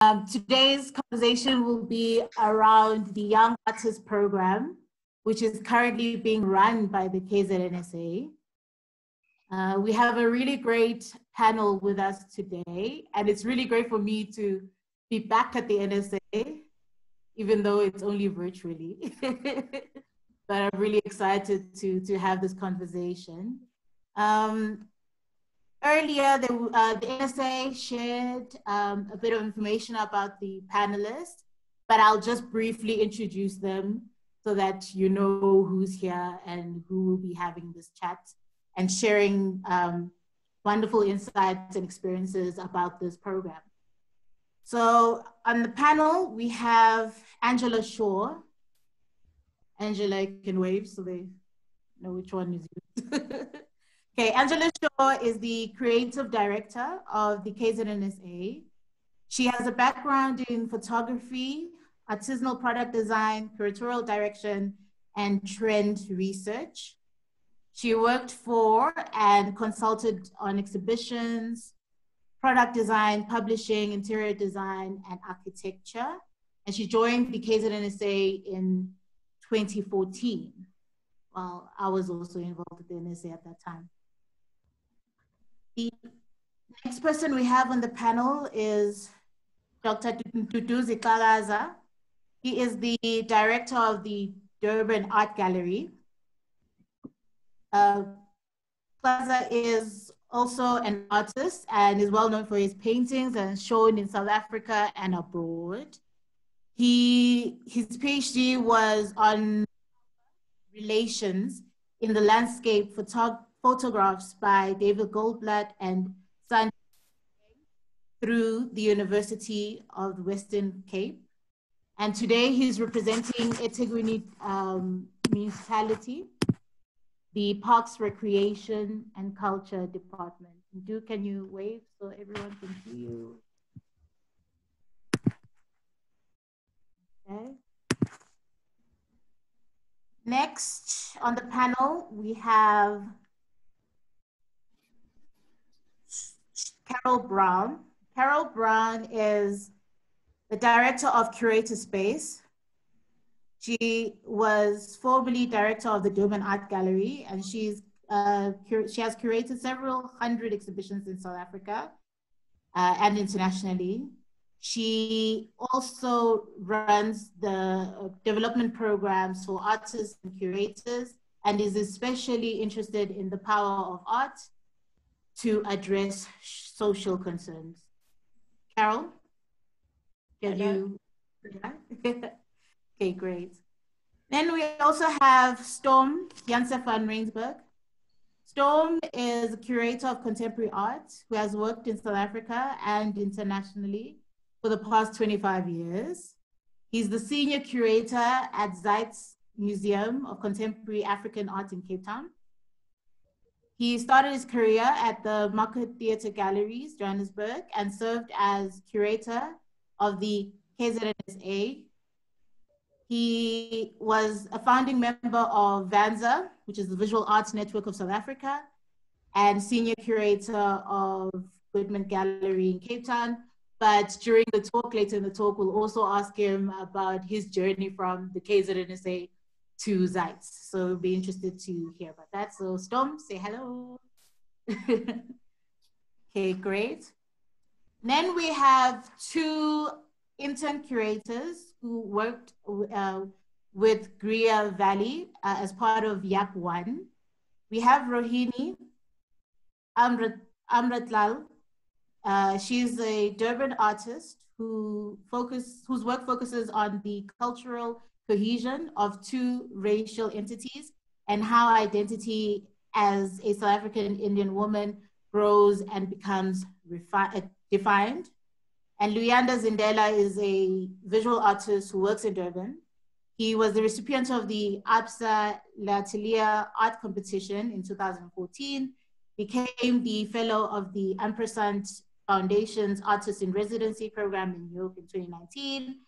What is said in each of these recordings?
Today's conversation will be around the Young Artists Program, which is currently being run by the KZNSA. We have a really great panel with us today, and it's really great for me to be back at the NSA, even though it's only virtually. But I'm really excited to have this conversation. Earlier, the NSA shared a bit of information about the panelists, but I'll just briefly introduce them so that you know who's here and who will be having this chat and sharing wonderful insights and experiences about this program. So on the panel, we have Angela Shaw. Angela can wave so they know which one is you. Okay, Angela Shaw is the creative director of the KZNSA. She has a background in photography, artisanal product design, curatorial direction, and trend research. She worked for and consulted on exhibitions, product design, publishing, interior design, and architecture. And she joined the KZNSA in 2014. Well, I was also involved with the NSA at that time. The next person we have on the panel is Dr. Mduduzi Xakaza. He is the director of the Durban Art Gallery. Xakaza is also an artist and is well known for his paintings and shown in South Africa and abroad. His PhD was on relations in the landscape photographs by David Goldblatt and San through the University of the Western Cape. And today he's representing eThekweni Municipality, the Parks, Recreation and Culture Department. Can you wave so everyone can see you? Okay. Next on the panel, we have Carol Brown. Carol Brown is the director of Curator Space. She was formerly director of the Durban Art Gallery, and she has curated several hundred exhibitions in South Africa and internationally. She also runs the development programs for artists and curators, and is especially interested in the power of art to address social concerns. Carol, can you? Okay, great. Then we also have Storm Janse van Rensberg. Storm is a curator of contemporary art who has worked in South Africa and internationally for the past 25 years. He's the senior curator at Zeitz Museum of Contemporary African Art in Cape Town. He started his career at the Market Theatre Galleries, Johannesburg, and served as curator of the KZNSA. He was a founding member of VANZA, which is the Visual Arts Network of South Africa, and senior curator of Goodman Gallery in Cape Town. But during the talk, later in the talk, we'll also ask him about his journey from the KZNSA to Zeitz. So we'll be interested to hear about that. So Storm, say hello. Okay, great. Then we have two intern curators who worked with Greer Valley as part of YAP1. We have Rohini Amratlal. She's a Durban artist whose work focuses on the cultural cohesion of two racial entities and how identity as a South African Indian woman grows and becomes defined. And Luyanda Zindela is a visual artist who works in Durban. He was the recipient of the ABSA L'Atelier art competition in 2014, became the fellow of the Ampersand Foundation's Artist in Residency program in New York in 2019,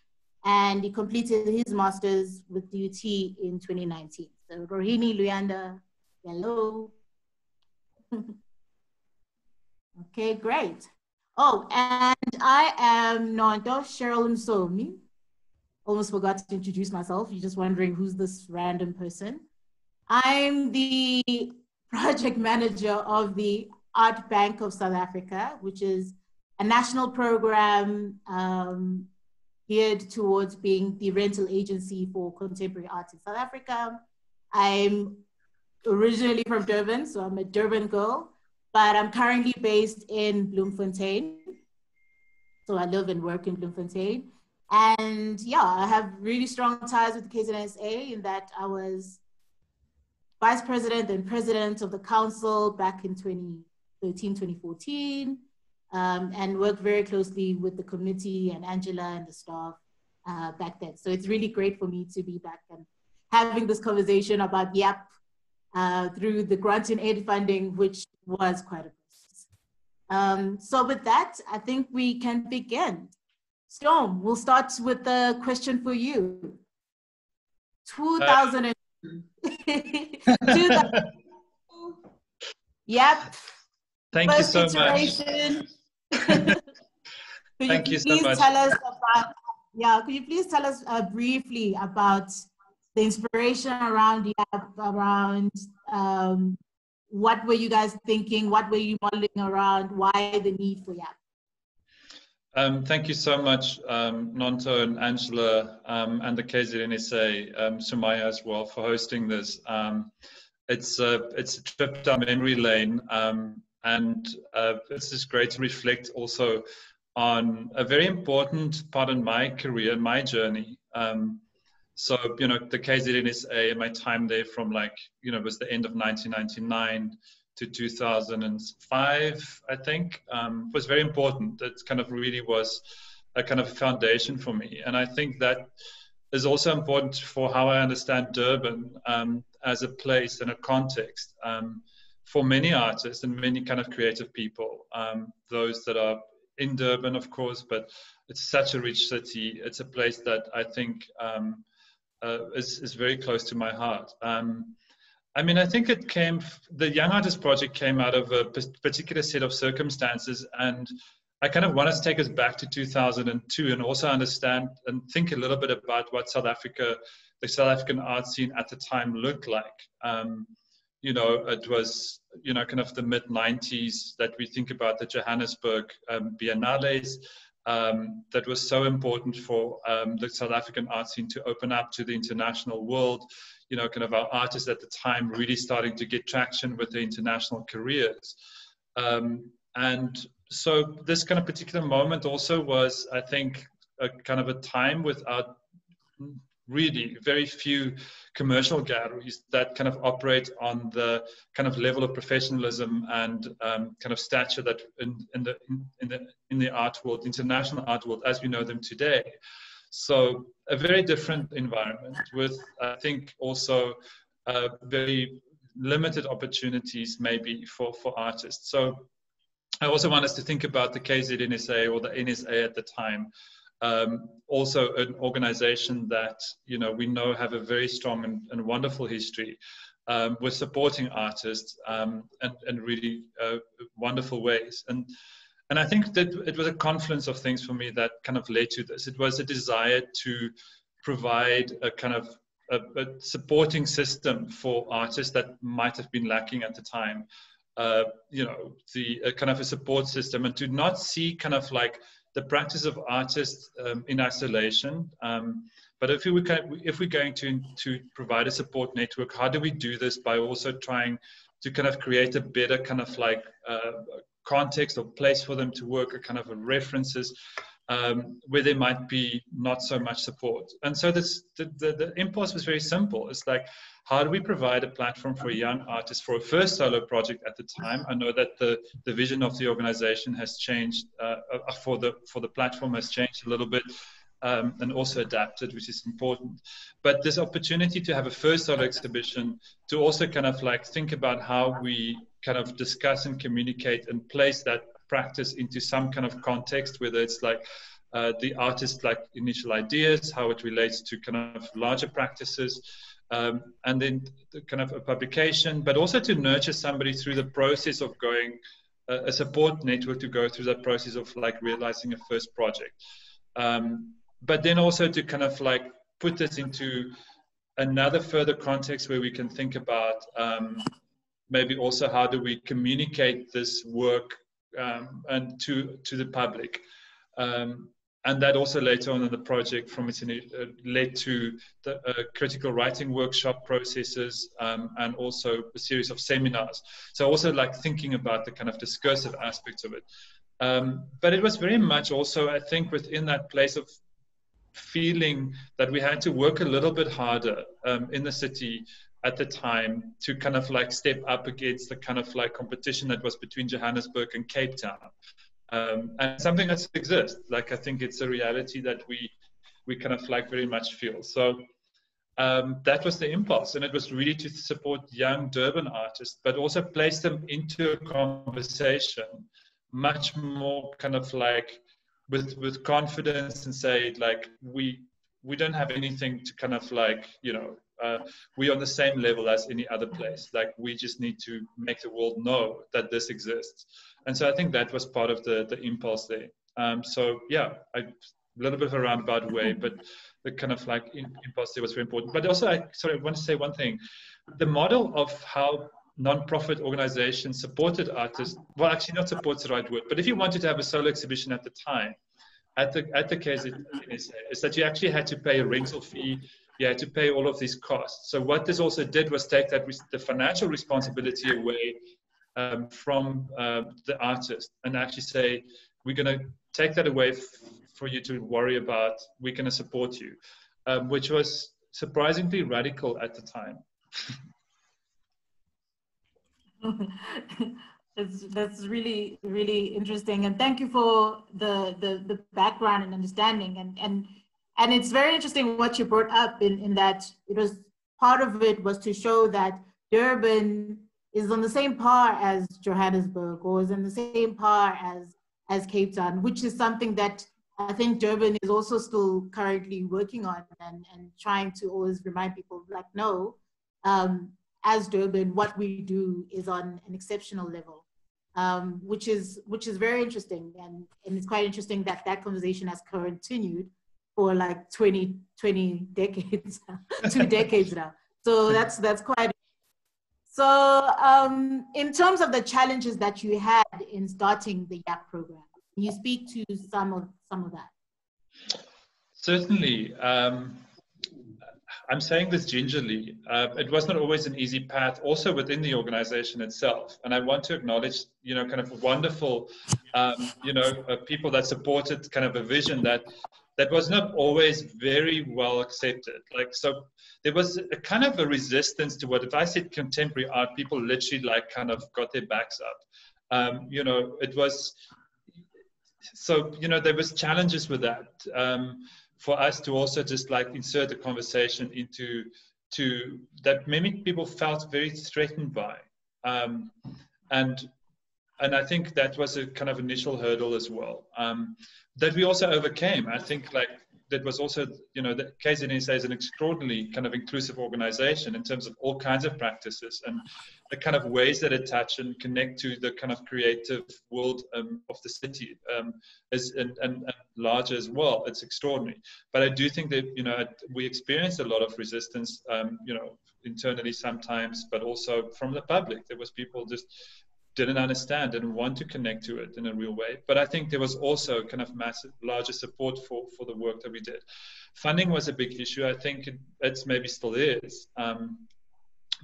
and he completed his master's with UT in 2019. So Rohini, Luyanda, hello. Okay, great. Oh, and I am Nonto Sheryl Msomi. Almost forgot to introduce myself. You're just wondering who's this random person. I'm the project manager of the Art Bank of South Africa, which is a national program geared towards being the rental agency for contemporary art in South Africa. I'm originally from Durban, so I'm a Durban girl, but I'm currently based in Bloemfontein. So I live and work in Bloemfontein. And yeah, I have really strong ties with the KZNSA in that I was vice president and president of the council back in 2013, 2014, and worked very closely with the committee and Angela and the staff back then. So it's really great for me to be back and having this conversation about YAP through the grant and aid funding, which was quite a process. So with that, I think we can begin. Storm, we'll start with the question for you. 2000. Yep. Thank you so much. Thank you so much. Tell us about, could you please tell us briefly about the inspiration around YAP, around what were you guys thinking, what were you modeling around, why the need for YAP? Thank you so much, Nonto and Angela, and the KZNSA, Sumaya as well, for hosting this. It's a trip down memory lane, and it's just great to reflect also on a very important part in my career, my journey. So, the KZNSA, my time there from was the end of 1999 to 2005, I think, was very important. That kind of really was a kind of foundation for me. And I think that is also important for how I understand Durban as a place and a context for many artists and many kind of creative people, those that are in Durban, of course, but it's such a rich city. It's a place that I think is very close to my heart. I mean, I think the Young Artists Project came out of a particular set of circumstances, and I kind of want to take us back to 2002 and also understand and think a little bit about what the South African art scene at the time looked like. It was, kind of the mid-90s that we think about the Johannesburg Biennales. That was so important for the South African art scene to open up to the international world. Kind of our artists at the time really starting to get traction with the international careers. And so this kind of particular moment also was, I think, a kind of a time without really very few commercial galleries that kind of operate on the kind of level of professionalism and kind of stature that in the art world, international art world as we know them today. So a very different environment with, I think, also very limited opportunities maybe for artists. So I also want us to think about the KZNSA or the NSA at the time. Also an organization that, we know have a very strong and wonderful history with supporting artists and really wonderful ways. And I think that it was a confluence of things for me that kind of led to this. It was a desire to provide a kind of a supporting system for artists that might have been lacking at the time. The kind of a support system, and to not see kind of like the practice of artists in isolation. But if we're going to provide a support network, how do we do this by also trying to kind of create a better kind of like context or place for them to work, or kind of references where there might be not so much support. And so the impulse was very simple. It's like, how do we provide a platform for a young artist for a first solo project at the time? I know that the vision of the organization has changed, for the platform has changed a little bit, and also adapted, which is important. But this opportunity to have a first solo exhibition, to also kind of like think about how we kind of discuss and communicate and place that practice into some kind of context, whether it's like the artist's like initial ideas, how it relates to kind of larger practices, and then the kind of a publication, but also to nurture somebody through the process of going a support network to go through that process of like realizing a first project. But then also to kind of like put this into another further context where we can think about maybe also how do we communicate this work and to the public. And that also later on in the project led to the critical writing workshop processes and also a series of seminars. So also like thinking about the kind of discursive aspects of it. But it was very much also, I think, within that place of feeling that we had to work a little bit harder in the city at the time to kind of like step up against the kind of like competition that was between Johannesburg and Cape Town. And something that exists. Like I think it's a reality that we kind of like very much feel. So that was the impulse, and it was really to support young Durban artists, but also place them into a conversation much more kind of like with confidence and say like we don't have anything to kind of like, you know, we're on the same level as any other place. Like we just need to make the world know that this exists. And so I think that was part of the impulse there. So yeah, a little bit of a roundabout way, but the kind of like impulse there was very important. But also, I want to say one thing. The model of how non-profit organizations supported artists, well, actually not support's the right word, but if you wanted to have a solo exhibition at the time, at the KZNSA, is that you actually had to pay a rental fee, you had to pay all of these costs. So what this also did was take that the financial responsibility away from the artist and actually say, we're going to take that away for you to worry about, we're going to support you, which was surprisingly radical at the time. That's really, really interesting, and thank you for the background and understanding, and it's very interesting what you brought up in that it was part of it was to show that Durban is on the same par as Johannesburg or is in the same par as Cape Town, which is something that I think Durban is also still currently working on and trying to always remind people like, no, as Durban, what we do is on an exceptional level, which is very interesting. And it's quite interesting that that conversation has continued for like 20 decades, 2 decades now. So that's quite. So in terms of the challenges that you had in starting the YAP program, can you speak to some of that? Certainly. I'm saying this gingerly. It was not always an easy path, also within the organization itself. And I want to acknowledge, you know, kind of wonderful, people that supported kind of a vision that was not always very well accepted. Like, so there was a kind of a resistance to what, if I said contemporary art, people literally like kind of got their backs up. It was, so, there was challenges with that. For us to also just like insert a conversation into that many people felt very threatened by. And I think that was a kind of initial hurdle as well, that we also overcame. I think like that was also, the KZNSA is an extraordinarily kind of inclusive organization in terms of all kinds of practices and the kind of ways that it touch and connect to the kind of creative world of the city and larger as well. It's extraordinary. But I do think that, we experienced a lot of resistance, internally sometimes, but also from the public. There was people just didn't understand, didn't want to connect to it in a real way. But I think there was also kind of massive, larger support for the work that we did. Funding was a big issue. I think it's maybe still is.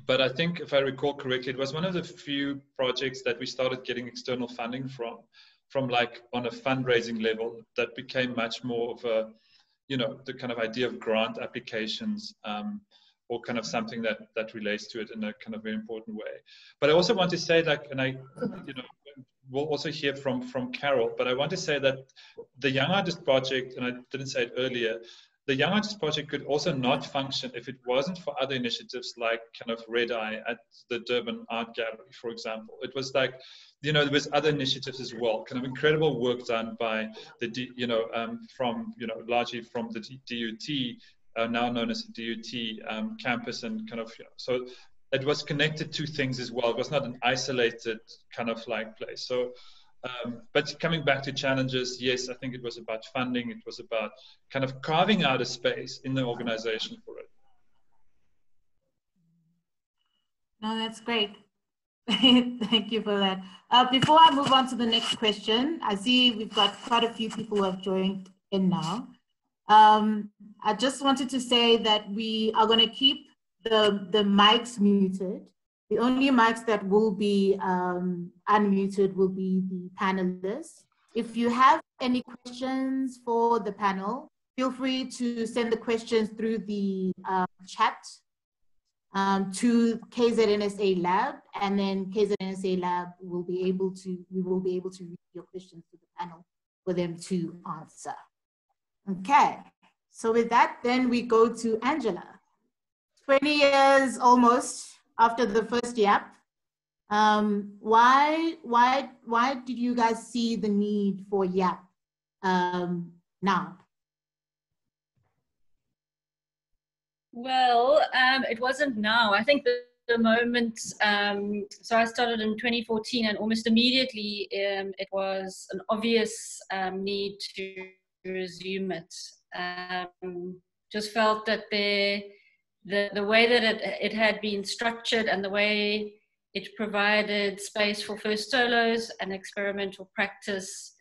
But I think if I recall correctly, it was one of the few projects that we started getting external funding from like on a fundraising level that became much more of a, the kind of idea of grant applications, or kind of something that relates to it in a kind of very important way. But I also want to say that, and I, we'll also hear from Carol, but I want to say that the Young Artists Project, and I didn't say it earlier, the Young Artists Project could also not function if it wasn't for other initiatives like kind of Red Eye at the Durban Art Gallery, for example. It was like, there was other initiatives as well, kind of incredible work done by the, largely from the DUT, now known as the DUT campus, and kind of, so it was connected to things as well. It was not an isolated kind of like place. So, but coming back to challenges, yes, I think it was about funding. It was about kind of carving out a space in the organization for it. No, that's great. Thank you for that. Before I move on to the next question, I see we've got quite a few people who have joined in now. I just wanted to say that we are going to keep the mics muted. The only mics that will be unmuted will be the panelists. If you have any questions for the panel, feel free to send the questions through the chat to KZNSA Lab, and then KZNSA Lab will be able to, we will be able to read your questions to the panel for them to answer. Okay, so with that, then we go to Angela. 20 years almost after the first YAP. Why did you guys see the need for YAP now? Well, it wasn't now. I think the moment, so I started in 2014, and almost immediately it was an obvious need to resume it. Just felt that the way that it had been structured and the way it provided space for first solos and experimental practice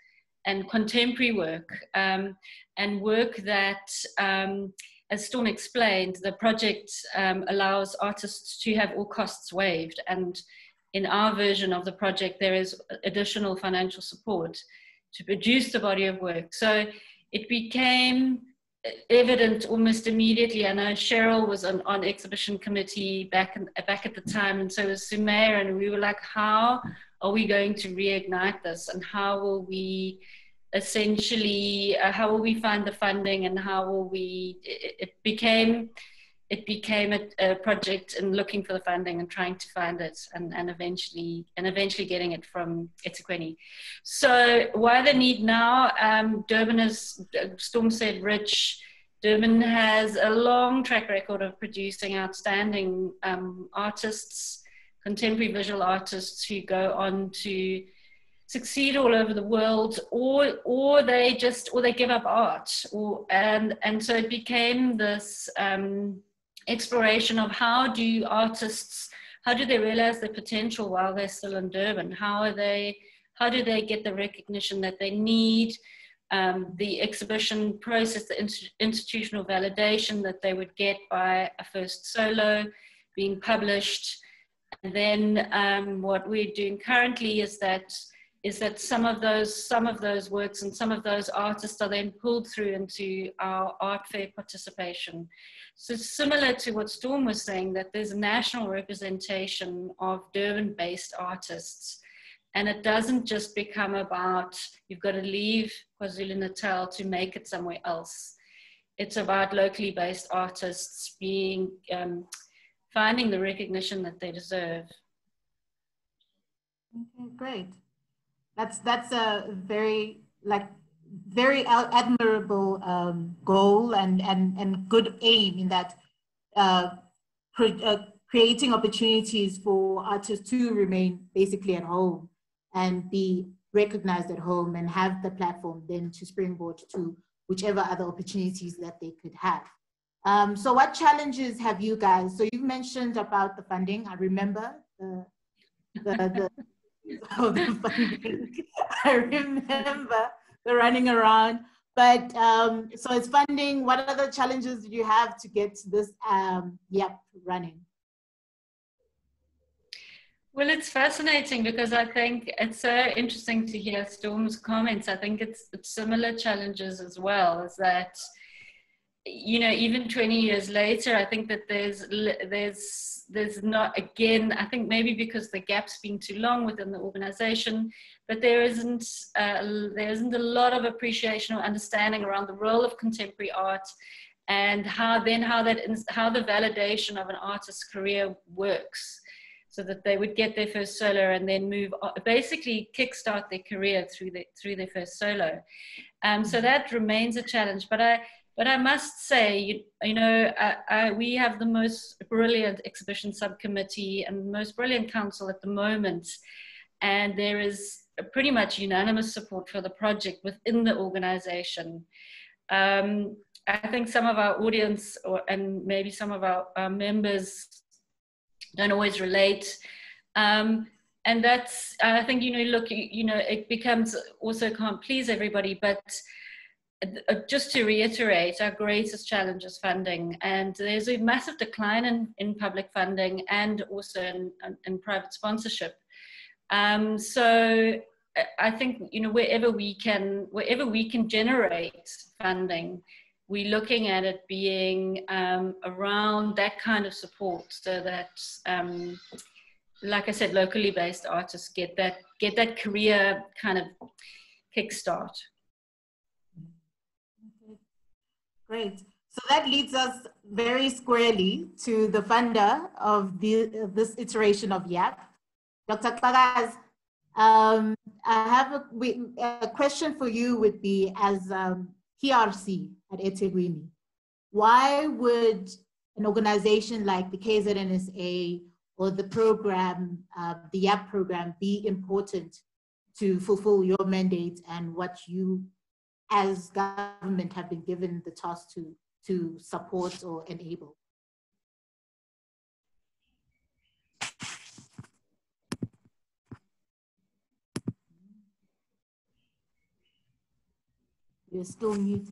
and contemporary work, and work that, as Storm explained, the project allows artists to have all costs waived. And in our version of the project, there is additional financial support to produce the body of work. So it became evident almost immediately. I know Sheryl was on exhibition committee back at the time, and so was Sumair, and we were like, how are we going to reignite this, and how will we essentially, how will we find the funding, and how will we, it became a project in looking for the funding and trying to find it, and eventually getting it from eThekweni. So why the need now? Durban, as Storm said, rich. Durban has a long track record of producing outstanding artists, contemporary visual artists who go on to succeed all over the world, or they give up art, and so it became this exploration of how do they realize their potential while they're still in Durban? How do they get the recognition that they need, the exhibition process, the institutional validation that they would get by a first solo being published. And then what we're doing currently is that some of those works and some of those artists are then pulled through into our art fair participation. So similar to what Storm was saying, that there's a national representation of Durban-based artists. And it doesn't just become about, you've got to leave KwaZulu-Natal to make it somewhere else. It's about locally based artists being, finding the recognition that they deserve. Okay, great. That's a very admirable goal and good aim in that creating opportunities for artists to remain basically at home and be recognized at home and have the platform then to springboard to whichever other opportunities that they could have. So what challenges have you guys, so you've mentioned about the funding. I remember the funding. I remember the running around, but so it's funding. What other challenges did you have to get this YAP running? Well, it's fascinating because I think it's so interesting to hear Storm's comments. I think it's similar challenges as well, is that, you know, even 20 years later, I think that there's not, again, I think maybe because the gap's been too long within the organization, but there isn't a lot of appreciation or understanding around the role of contemporary art and how the validation of an artist's career works, so that they would get their first solo and then move on, basically kickstart their career through their first solo. So that remains a challenge. But But I must say, we have the most brilliant exhibition subcommittee and most brilliant council at the moment. And there is pretty much unanimous support for the project within the organization. I think some of our audience and maybe some of our members don't always relate. And that's, I think, it becomes also can't please everybody, but just to reiterate, our greatest challenge is funding, and there's a massive decline in public funding and also in private sponsorship. So I think, wherever we can generate funding, we're looking at it being around that kind of support, so that, like I said, locally based artists get that career kind of kickstart. Great. So that leads us very squarely to the funder of this iteration of YAP, Dr. Xakaza. I have a question for you would be, as PRC at eThekweni, why would an organization like the KZNSA or the program, the YAP program, be important to fulfill your mandate and what you as government have been given the task to support or enable? You're still muted.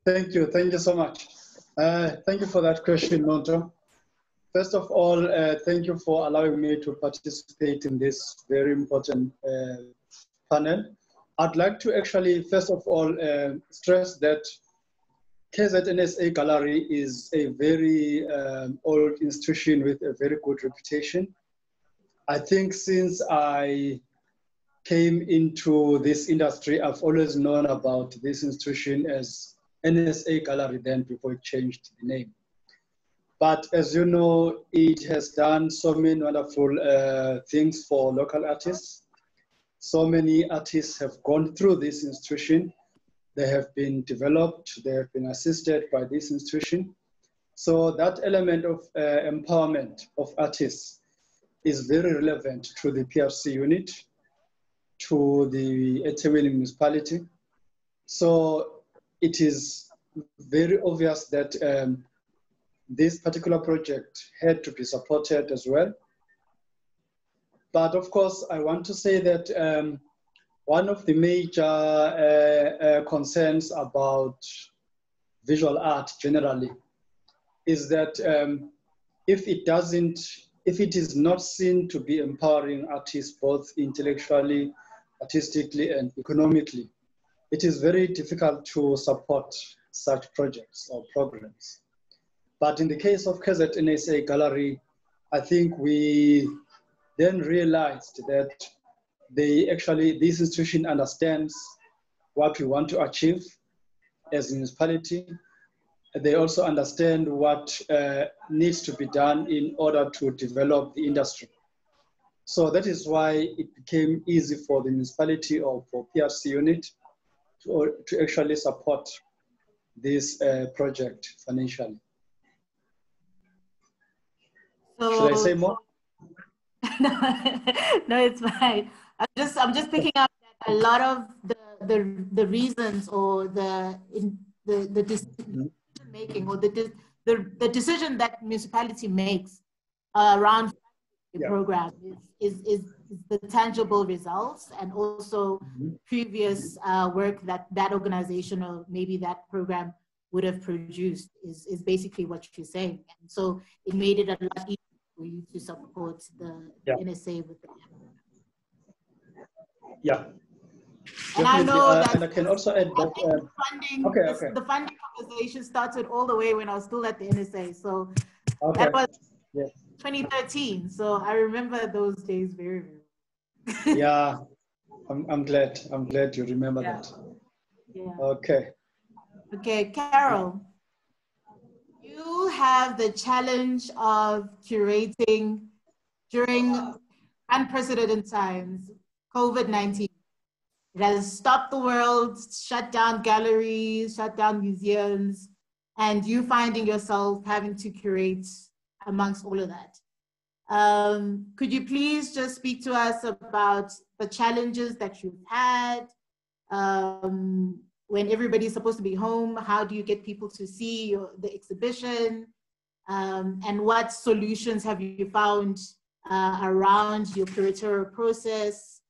Thank you so much. Thank you for that question, Nonto. First of all, thank you for allowing me to participate in this very important panel. I'd like to actually, first of all, stress that KZNSA Gallery is a very old institution with a very good reputation. I think since I came into this industry, I've always known about this institution as NSA Gallery then before it changed the name. But as you know, it has done so many wonderful things for local artists. So many artists have gone through this institution. They have been developed, they have been assisted by this institution. So that element of empowerment of artists is very relevant to the PRC unit, to the eThekwini municipality. So it is very obvious that this particular project had to be supported as well. But of course, I want to say that one of the major concerns about visual art generally is that if it is not seen to be empowering artists both intellectually, artistically, and economically, it is very difficult to support such projects or programs. But in the case of KZNSA Gallery, I think we then realized that this institution understands what we want to achieve as a municipality. They also understand what needs to be done in order to develop the industry. So that is why it became easy for the municipality or for PRC unit to actually support this project financially. So, should I say more? No, it's fine. I'm just picking up that a lot of the reasons or the decision making or the decision that municipality makes around the program is the tangible results, and also previous work that organization or maybe that program would have produced is basically what you're saying. And so it made it a lot easier for you to support the NSA with that. Yeah. And I know that, and I can also add that the funding conversation started all the way when I was still at the NSA. So that was 2013. So I remember those days very, very well. Yeah, I'm glad you remember that. Yeah. Okay, Carol, you have the challenge of curating during unprecedented times, COVID-19. It has stopped the world, shut down galleries, shut down museums, and you finding yourself having to curate amongst all of that. Could you please just speak to us about the challenges that you've had when everybody's supposed to be home? How do you get people to see the exhibition? And what solutions have you found around your curatorial process?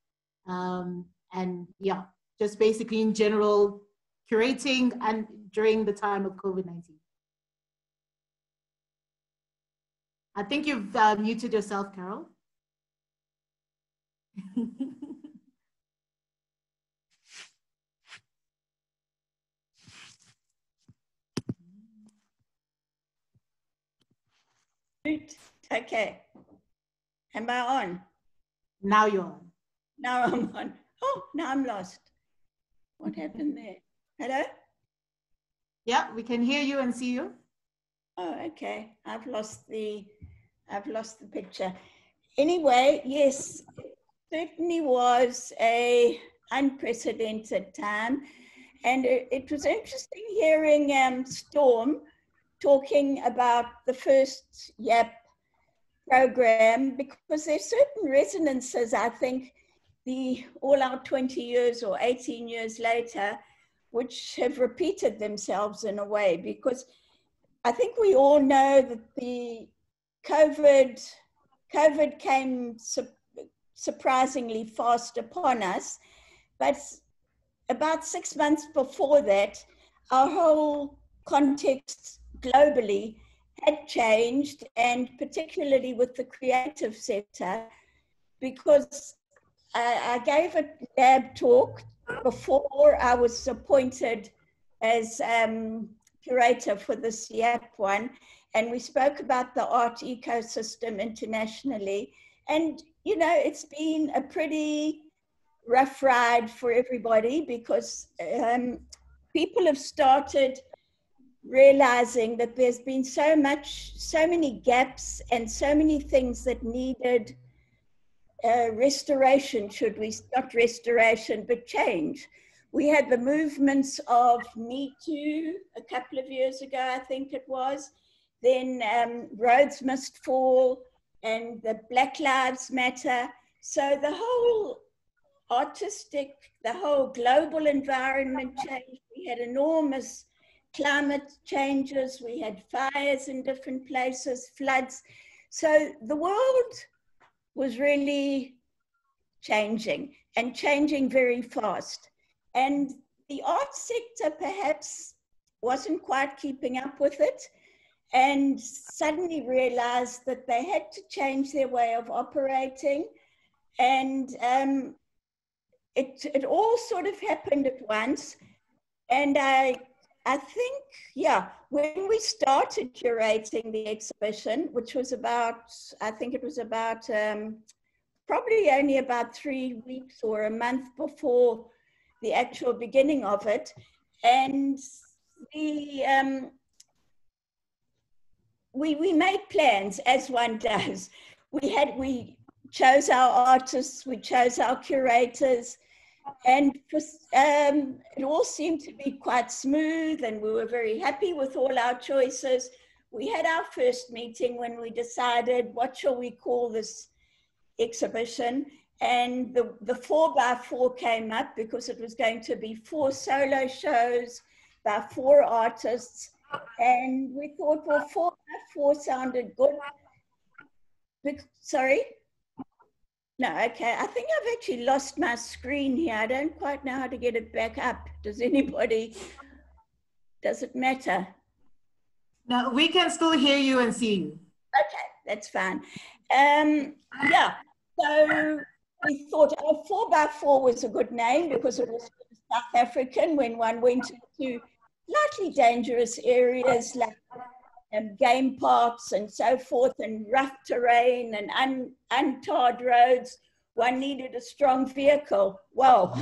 And yeah, just basically in general, curating and during the time of COVID-19. I think you've muted yourself, Carol. Okay. Am I on? Now you're on. Now I'm on. Oh, now I'm lost. What happened there? Hello? Yeah, we can hear you and see you. Oh, okay. I've lost the picture. Anyway, yes, it certainly was a unprecedented time. And it was interesting hearing Storm talking about the first YAP program, because there's certain resonances, I think, all our 20 years or 18 years later, which have repeated themselves in a way, because I think we all know that the COVID came surprisingly fast upon us, but about 6 months before that, our whole context globally had changed, and particularly with the creative sector, because I gave a lab talk before I was appointed as curator for this YAP one, and we spoke about the art ecosystem internationally. And, you know, it's been a pretty rough ride for everybody, because people have started realizing that there's been so many gaps and so many things that needed restoration, not restoration, but change. We had the movements of Me Too a couple of years ago, I think it was. Then Roads Must Fall and the Black Lives Matter. So the whole the whole global environment changed. We had enormous climate changes. We had fires in different places, floods. So the world was really changing, and changing very fast. And the art sector perhaps wasn't quite keeping up with it, and suddenly realized that they had to change their way of operating. And it all sort of happened at once. And I think, yeah, when we started curating the exhibition, which was about, I think it was about probably only about 3 weeks or a month before the actual beginning of it. And we made plans, as one does. We chose our artists, we chose our curators, and it all seemed to be quite smooth, and we were very happy with all our choices. We had our first meeting when we decided, what shall we call this exhibition? And the 4x4 came up, because it was going to be 4 solo shows by 4 artists. And we thought, well, 4x4 sounded good. Sorry? No, okay. I think I've actually lost my screen here. I don't quite know how to get it back up. Does it matter? No, we can still hear you and see you. Okay, that's fine. Yeah, so we thought 4x4 was a good name, because it was South African when one went into slightly dangerous areas like game parks and so forth, and rough terrain and untarred roads. One needed a strong vehicle. Well,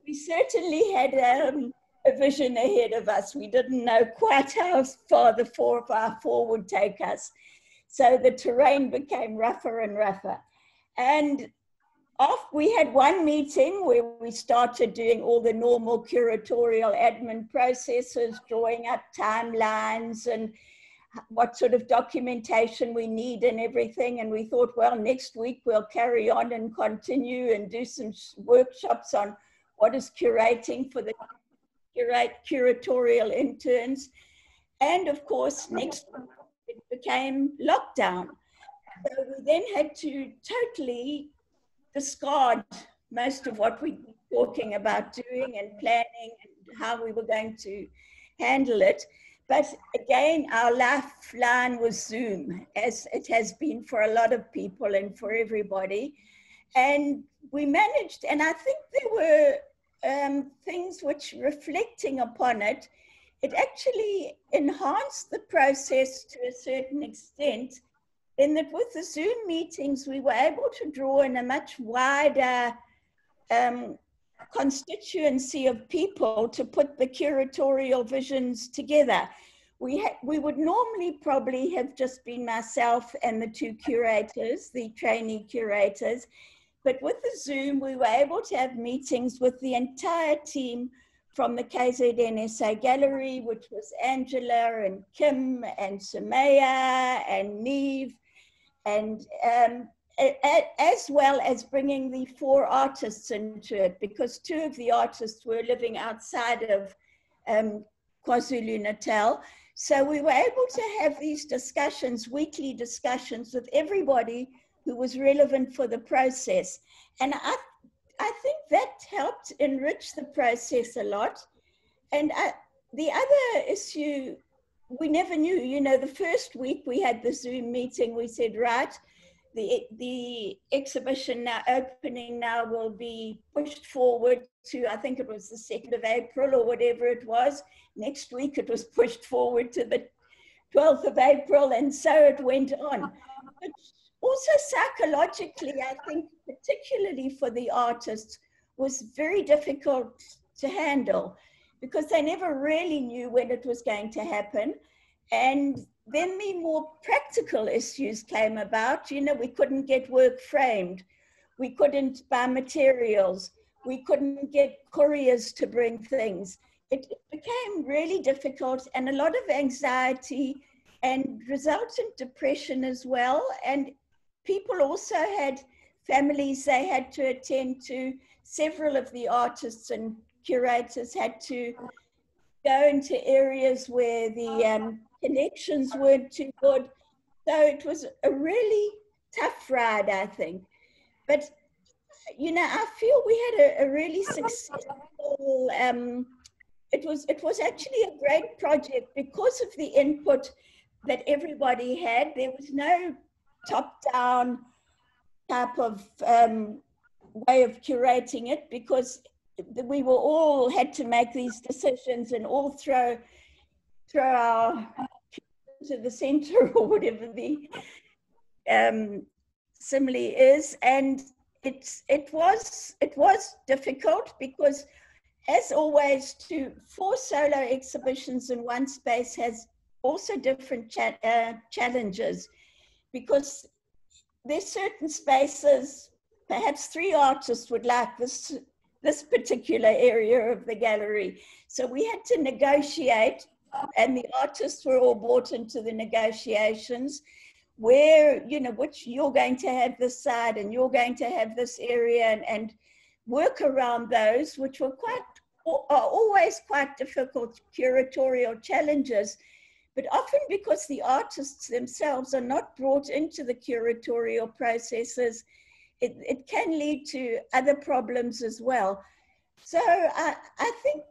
we certainly had a vision ahead of us. We didn't know quite how far the 4x4 would take us. So the terrain became rougher and rougher. And we had one meeting where we started doing all the normal curatorial admin processes, drawing up timelines and what sort of documentation we need and everything. And we thought, well, next week we'll carry on and continue and do some workshops on what is curating for the curatorial interns. And of course, next week it became lockdown. So we then had to totally discard most of what we were talking about doing and planning and how we were going to handle it. But again, our lifeline was Zoom, as it has been for a lot of people and for everybody. And we managed, and I think there were things which, reflecting upon it, it actually enhanced the process to a certain extent, in that with the Zoom meetings, we were able to draw in a much wider constituency of people to put the curatorial visions together. We would normally probably have just been myself and the two curators, the trainee curators, but with the Zoom, we were able to have meetings with the entire team from the KZNSA Gallery, which was Angela and Kim and Sumaya and Neve, and as well as bringing the 4 artists into it, because 2 of the artists were living outside of KwaZulu-Natal. So we were able to have these discussions, weekly discussions with everybody who was relevant for the process. And I think that helped enrich the process a lot. And the other issue, we never knew, you know, the first week we had the Zoom meeting, we said, right, the exhibition now opening now will be pushed forward to, I think it was the 2nd of April or whatever it was. Next week it was pushed forward to the 12th of April, and so it went on. But also psychologically, I think particularly for the artists, was very difficult to handle because they never really knew when it was going to happen. And then the more practical issues came about. You know, we couldn't get work framed. We couldn't buy materials. We couldn't get couriers to bring things. It became really difficult, and a lot of anxiety and resultant depression as well. And people also had families they had to attend to. Several of the artists and curators had to go into areas where the connections weren't too good. So it was a really tough ride, I think. But, you know, I feel we had a really successful, it was actually a great project because of the input that everybody had. There was no top-down type of way of curating it, because we were all had to make these decisions and all throw our to the center or whatever the simile is. And it was difficult because, as always, 4 solo exhibitions in one space has also different challenges, because there's certain spaces, perhaps 3 artists would like this particular area of the gallery. So we had to negotiate, and the artists were all brought into the negotiations where, you know, which you're going to have this side and you're going to have this area, and work around those, which were always quite difficult curatorial challenges. But often because the artists themselves are not brought into the curatorial processes, it can lead to other problems as well. So I think,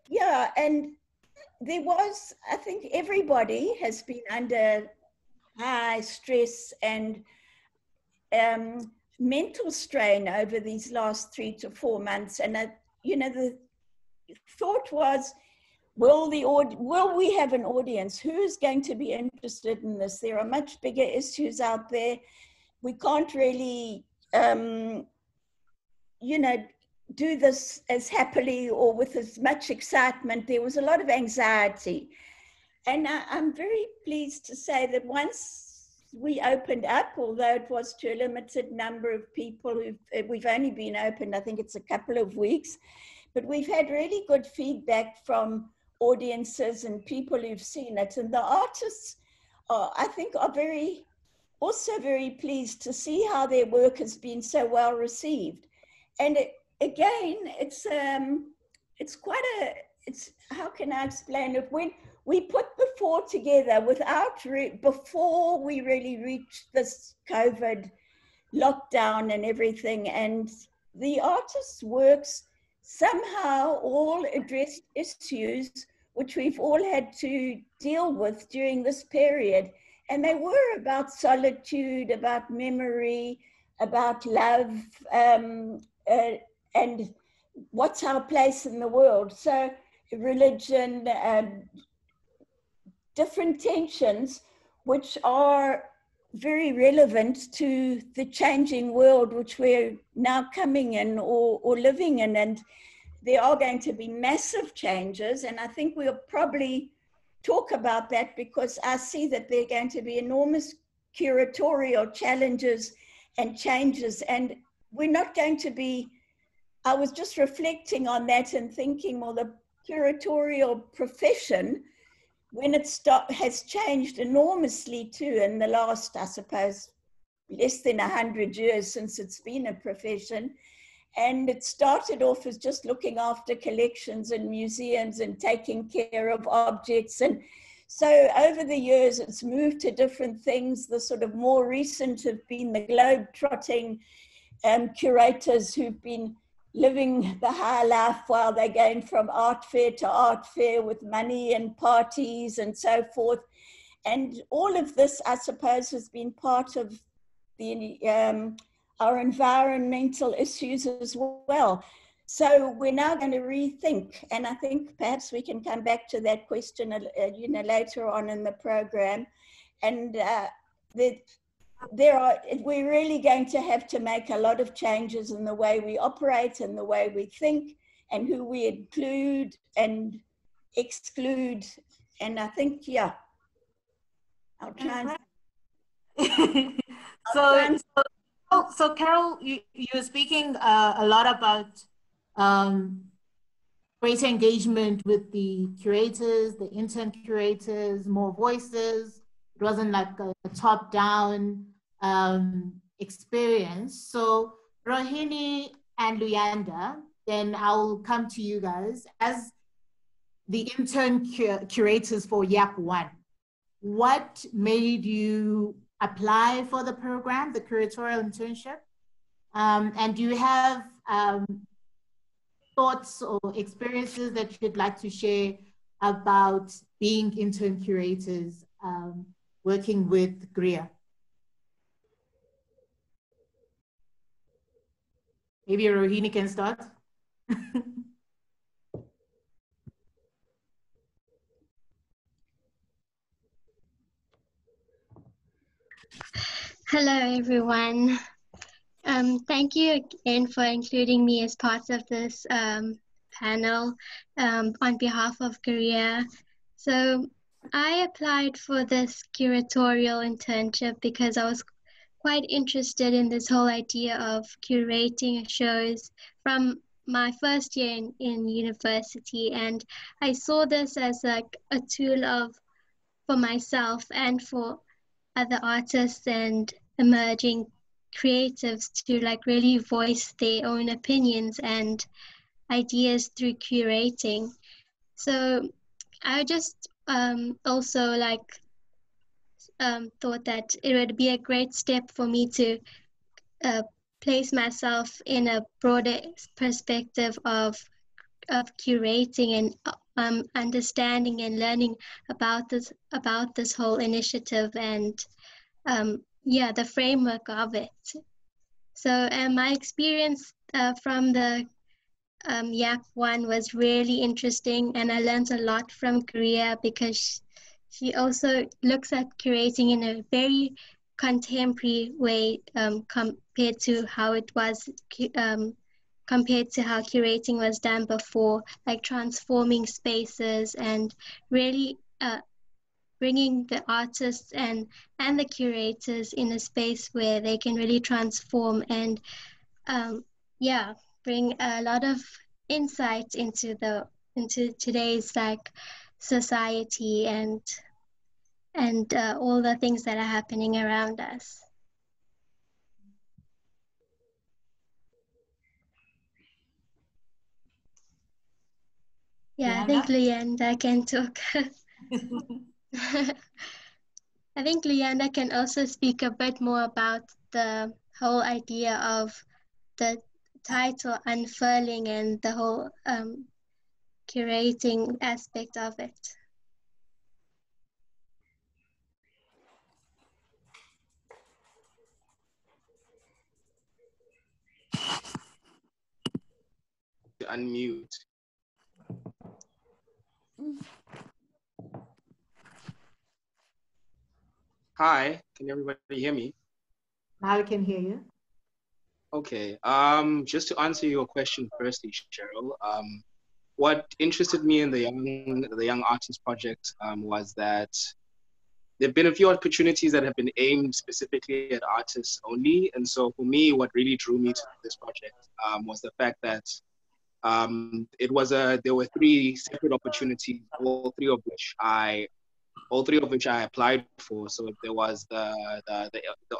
yeah, and there was, I think everybody has been under high stress and mental strain over these last 3 to 4 months. And, you know, the thought was, will we have an audience? Who's going to be interested in this? There are much bigger issues out there. We can't really, you know, do this as happily or with as much excitement. There was a lot of anxiety. And I'm very pleased to say that once we opened up, although it was to a limited number of people. We've only been open, I think it's a couple of weeks, but we've had really good feedback from audiences and people who've seen it. And the artists, I think, are also very pleased to see how their work has been so well received. And again, it's how can I explain it? When we put the four together before we really reached this COVID lockdown and everything, and the artists' works somehow all addressed issues which we've all had to deal with during this period. And they were about solitude, about memory, about love, and what's our place in the world. So religion, different tensions, which are very relevant to the changing world which we're now coming in or living in. And there are going to be massive changes. And I think we'll probably talk about that, because I see that there are going to be enormous curatorial challenges and changes. And we're not going to be, I was just reflecting on that and thinking, well, the curatorial profession, when it has changed enormously too in the last, I suppose, less than 100 years since it's been a profession. And it started off as just looking after collections and museums and taking care of objects. And so over the years, it's moved to different things. The sort of more recent have been the globe-trotting curators who've been living the high life while they're going from art fair to art fair with money and parties and so forth. And all of this, I suppose, has been part of the our environmental issues as well. So we're now going to rethink, and I think perhaps we can come back to that question later on in the program. And we're really going to have to make a lot of changes in the way we operate and the way we think and who we include and exclude. And I think, yeah, I'll try and... So Carol, you were speaking a lot about greater engagement with the curators, the intern curators, more voices. It wasn't like a top-down experience. So Rohini and Luyanda, then I'll come to you guys. As the intern curators for YAP 1, what made you apply for the program, the curatorial internship? And do you have thoughts or experiences that you'd like to share about being intern curators working with GRIA? Maybe Rohini can start. Hello, everyone. Thank you again for including me as part of this panel on behalf of Korea. So I applied for this curatorial internship because I was quite interested in this whole idea of curating shows from my first year in university. And I saw this as like a tool for myself and for other artists and emerging creatives to like really voice their own opinions and ideas through curating. So I just also like thought that it would be a great step for me to place myself in a broader perspective of curating and understanding and learning about this whole initiative and yeah, the framework of it. So my experience from the YAP 1 was really interesting, and I learned a lot from Korea because she also looks at curating in a very contemporary way compared to how it was compared to how curating was done before, like transforming spaces and really bringing the artists and the curators in a space where they can really transform and yeah, bring a lot of insight into today's like society and all the things that are happening around us. Yeah, I think Luyanda can talk. I think Luyanda can also speak a bit more about the whole idea of the title unfurling and the whole curating aspect of it. Unmute. Hi, can everybody hear me? Now I can hear you. Okay, just to answer your question firstly, Sheryl, what interested me in the Young Artists Project was that there have been a few opportunities that have been aimed specifically at artists only. And so for me, what really drew me to this project was the fact that there were 3 separate opportunities, all three of which I applied for. So there was the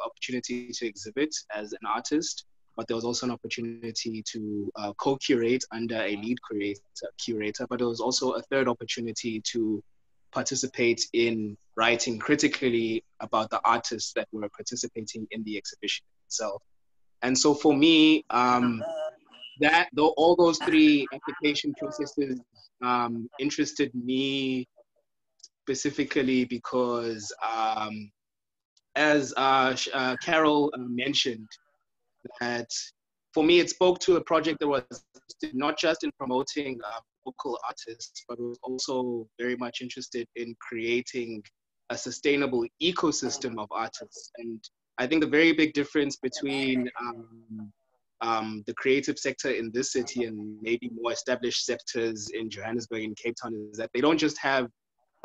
opportunity to exhibit as an artist, but there was also an opportunity to co-curate under a lead curator, but there was also a third opportunity to participate in writing critically about the artists that were participating in the exhibition itself. And so for me, all those 3 application processes interested me specifically because, as Carol mentioned, that for me it spoke to a project that was not just in promoting local artists, but was also very much interested in creating a sustainable ecosystem of artists. And I think the very big difference between the creative sector in this city and maybe more established sectors in Johannesburg and Cape Town is that they don't just have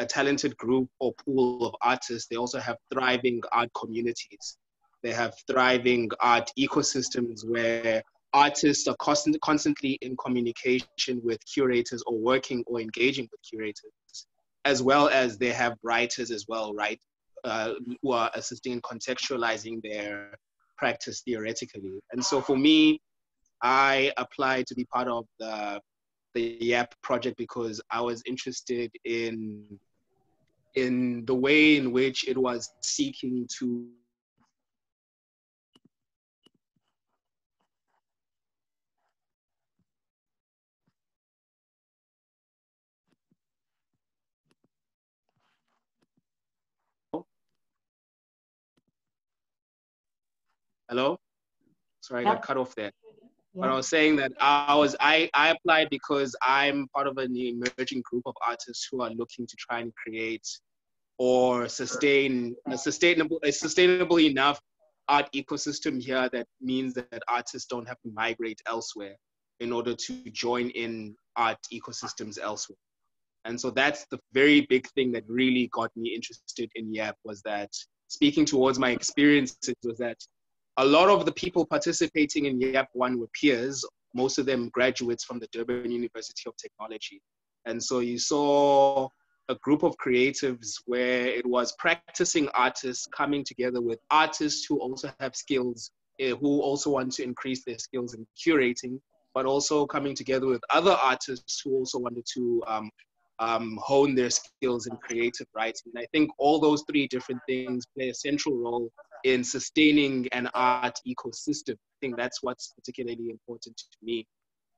a talented group or pool of artists, they also have thriving art communities. They have thriving art ecosystems where artists are constantly in communication with curators or working or engaging with curators, as well as they have writers as well, right, who are assisting in contextualizing their practice theoretically. And so for me, I applied to be part of the YAP project because I was interested in the way in which it was seeking to Hello? Sorry, I got cut off there. But I was saying that I applied because I'm part of an emerging group of artists who are looking to try and create or sustain a sustainable enough art ecosystem here that means that artists don't have to migrate elsewhere in order to join in art ecosystems elsewhere. And so that's the very big thing that really got me interested in YAP, was that speaking towards my experiences was that a lot of the people participating in YAP 1 were peers, most of them graduates from the Durban University of Technology. And so you saw a group of creatives where it was practicing artists coming together with artists who also have skills, who also want to increase their skills in curating, but also coming together with other artists who also wanted to hone their skills in creative writing. And I think all those 3 different things play a central role in sustaining an art ecosystem. I think that's what's particularly important to me.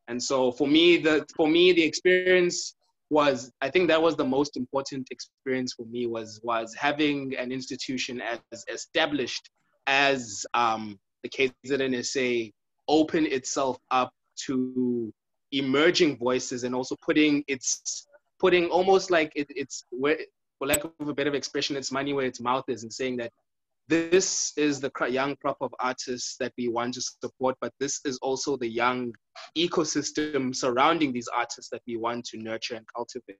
And so for me, the experience was, I think that was the most important experience for me, was having an institution as established as the KZNSA open itself up to emerging voices, and also putting almost like it's where, for lack of a better expression, it's money where its mouth is, and saying that this is the young crop of artists that we want to support, but this is also the young ecosystem surrounding these artists that we want to nurture and cultivate.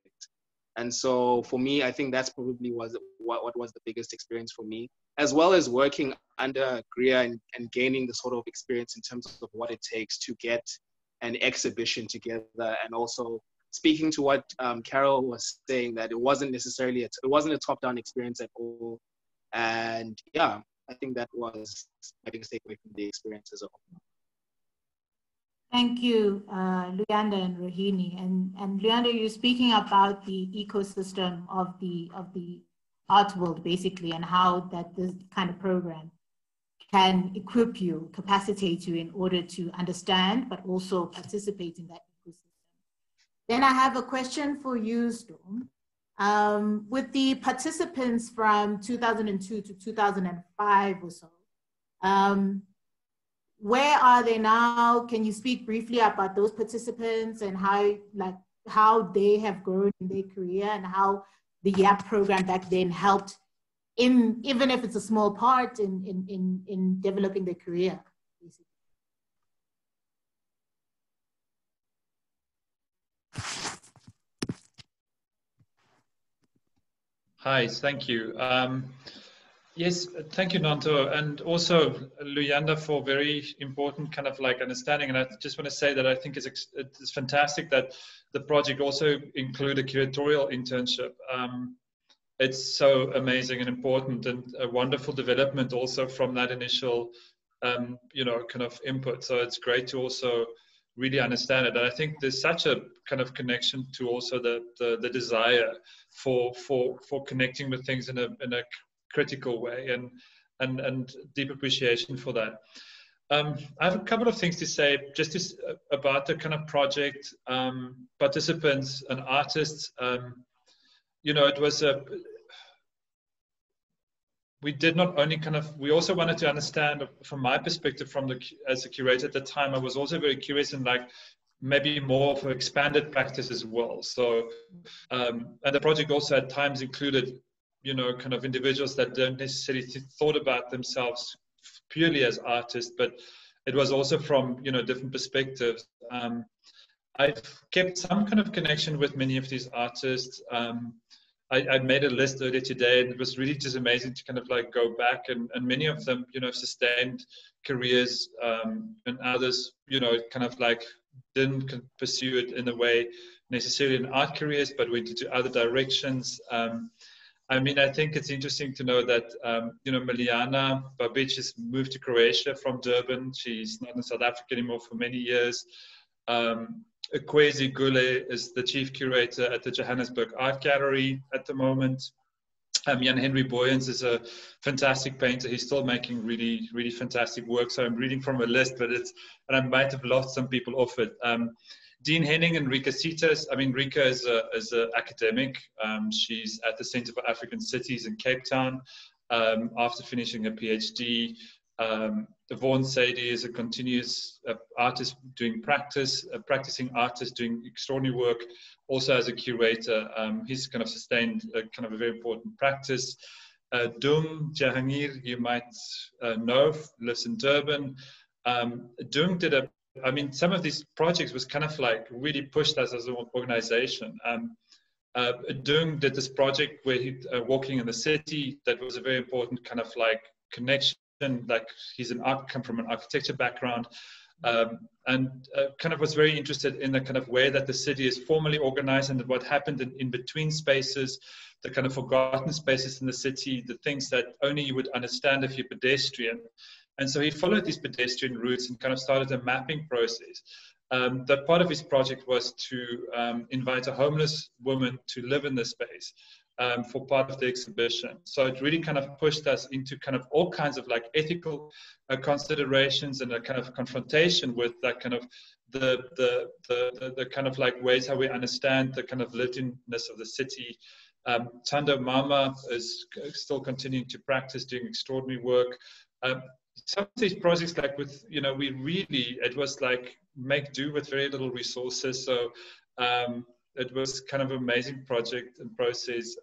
And so for me, I think that's probably what was the biggest experience for me, as well as working under Greer and gaining the sort of experience in terms of what it takes to get an exhibition together, and also speaking to what Carol was saying, that it wasn't necessarily, it wasn't a top-down experience at all. And yeah, I think that was my biggest takeaway from the experience as a whole. Thank you, Luyanda and Rohini. And Luyanda, you're speaking about the ecosystem of the art world, basically, and how that this kind of program can equip you, capacitate you in order to understand, but also participate in that ecosystem. Then I have a question for you, Storm. With the participants from 2002 to 2005 or so, where are they now? Can you speak briefly about those participants and how they have grown in their career, and how the YAP program back then helped even if it's a small part in developing their career, basically? Hi, thank you. Yes, thank you, Nanto, and also Luyanda for very important kind of like understanding. And I just want to say that I think it's fantastic that the project also include a curatorial internship. It's so amazing and important, and a wonderful development also from that initial, you know, kind of input. So it's great to also really understand it. And I think there's such a kind of connection to also the desire for connecting with things in a critical way, and deep appreciation for that. I have a couple of things to say just about the kind of project, participants and artists. You know, it was we did not only kind of, we also wanted to understand from my perspective as a curator at the time, I was also very curious in like maybe more of an expanded practice as well. So, and the project also at times included, you know, kind of individuals that don't necessarily thought about themselves purely as artists, but it was also from, you know, different perspectives. I've kept some kind of connection with many of these artists. I made a list earlier today, and it was really just amazing to kind of like go back, and many of them, you know, sustained careers, and others, you know, kind of like didn't pursue it in a way necessarily in art careers, but went into other directions. I mean, I think it's interesting to know that, you know, Miliana Babic has moved to Croatia from Durban. She's not in South Africa anymore for many years. Kwezi Gule is the chief curator at the Johannesburg Art Gallery at the moment. Jan Henry Boyens is a fantastic painter. He's still making really, really fantastic work. So I'm reading from a list, but and I might have lost some people off it. Dean Henning and Rika Citas. I mean, Rika is an academic. She's at the Center for African Cities in Cape Town after finishing a PhD. Vaughan Sadie is a continuous artist doing practice, practicing artist doing extraordinary work, also as a curator. He's kind of sustained kind of a very important practice. Dung Jahangir, you might know, lives in Durban. Dung did I mean, some of these projects was kind of like really pushed us as an organization. Dung did this project where he walking in the city. That was a very important kind of like connection. Like he's come from an architecture background, and kind of was very interested in the kind of way that the city is formally organized and what happened in between spaces, the kind of forgotten spaces in the city, the things that only you would understand if you're pedestrian. And so he followed these pedestrian routes and kind of started a mapping process. That part of his project was to invite a homeless woman to live in this space. For part of the exhibition. So it really kind of pushed us into kind of all kinds of like ethical considerations and a kind of confrontation with that kind of the kind of like ways how we understand the kind of lived-inness of the city. Tando Mama is still continuing to practice, doing extraordinary work. Some of these projects, like with, you know, it was like make do with very little resources. So it was kind of an amazing project and process.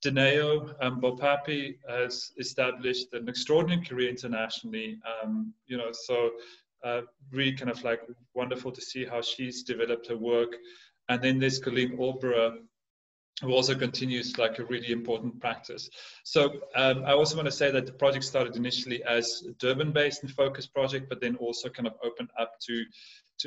Dineo Bopapi has established an extraordinary career internationally. You know, so really kind of like wonderful to see how she's developed her work. And then there's Colleen Alborough, who also continues like a really important practice. So I also want to say that the project started initially as a Durban-based and focused project, but then also kind of opened up to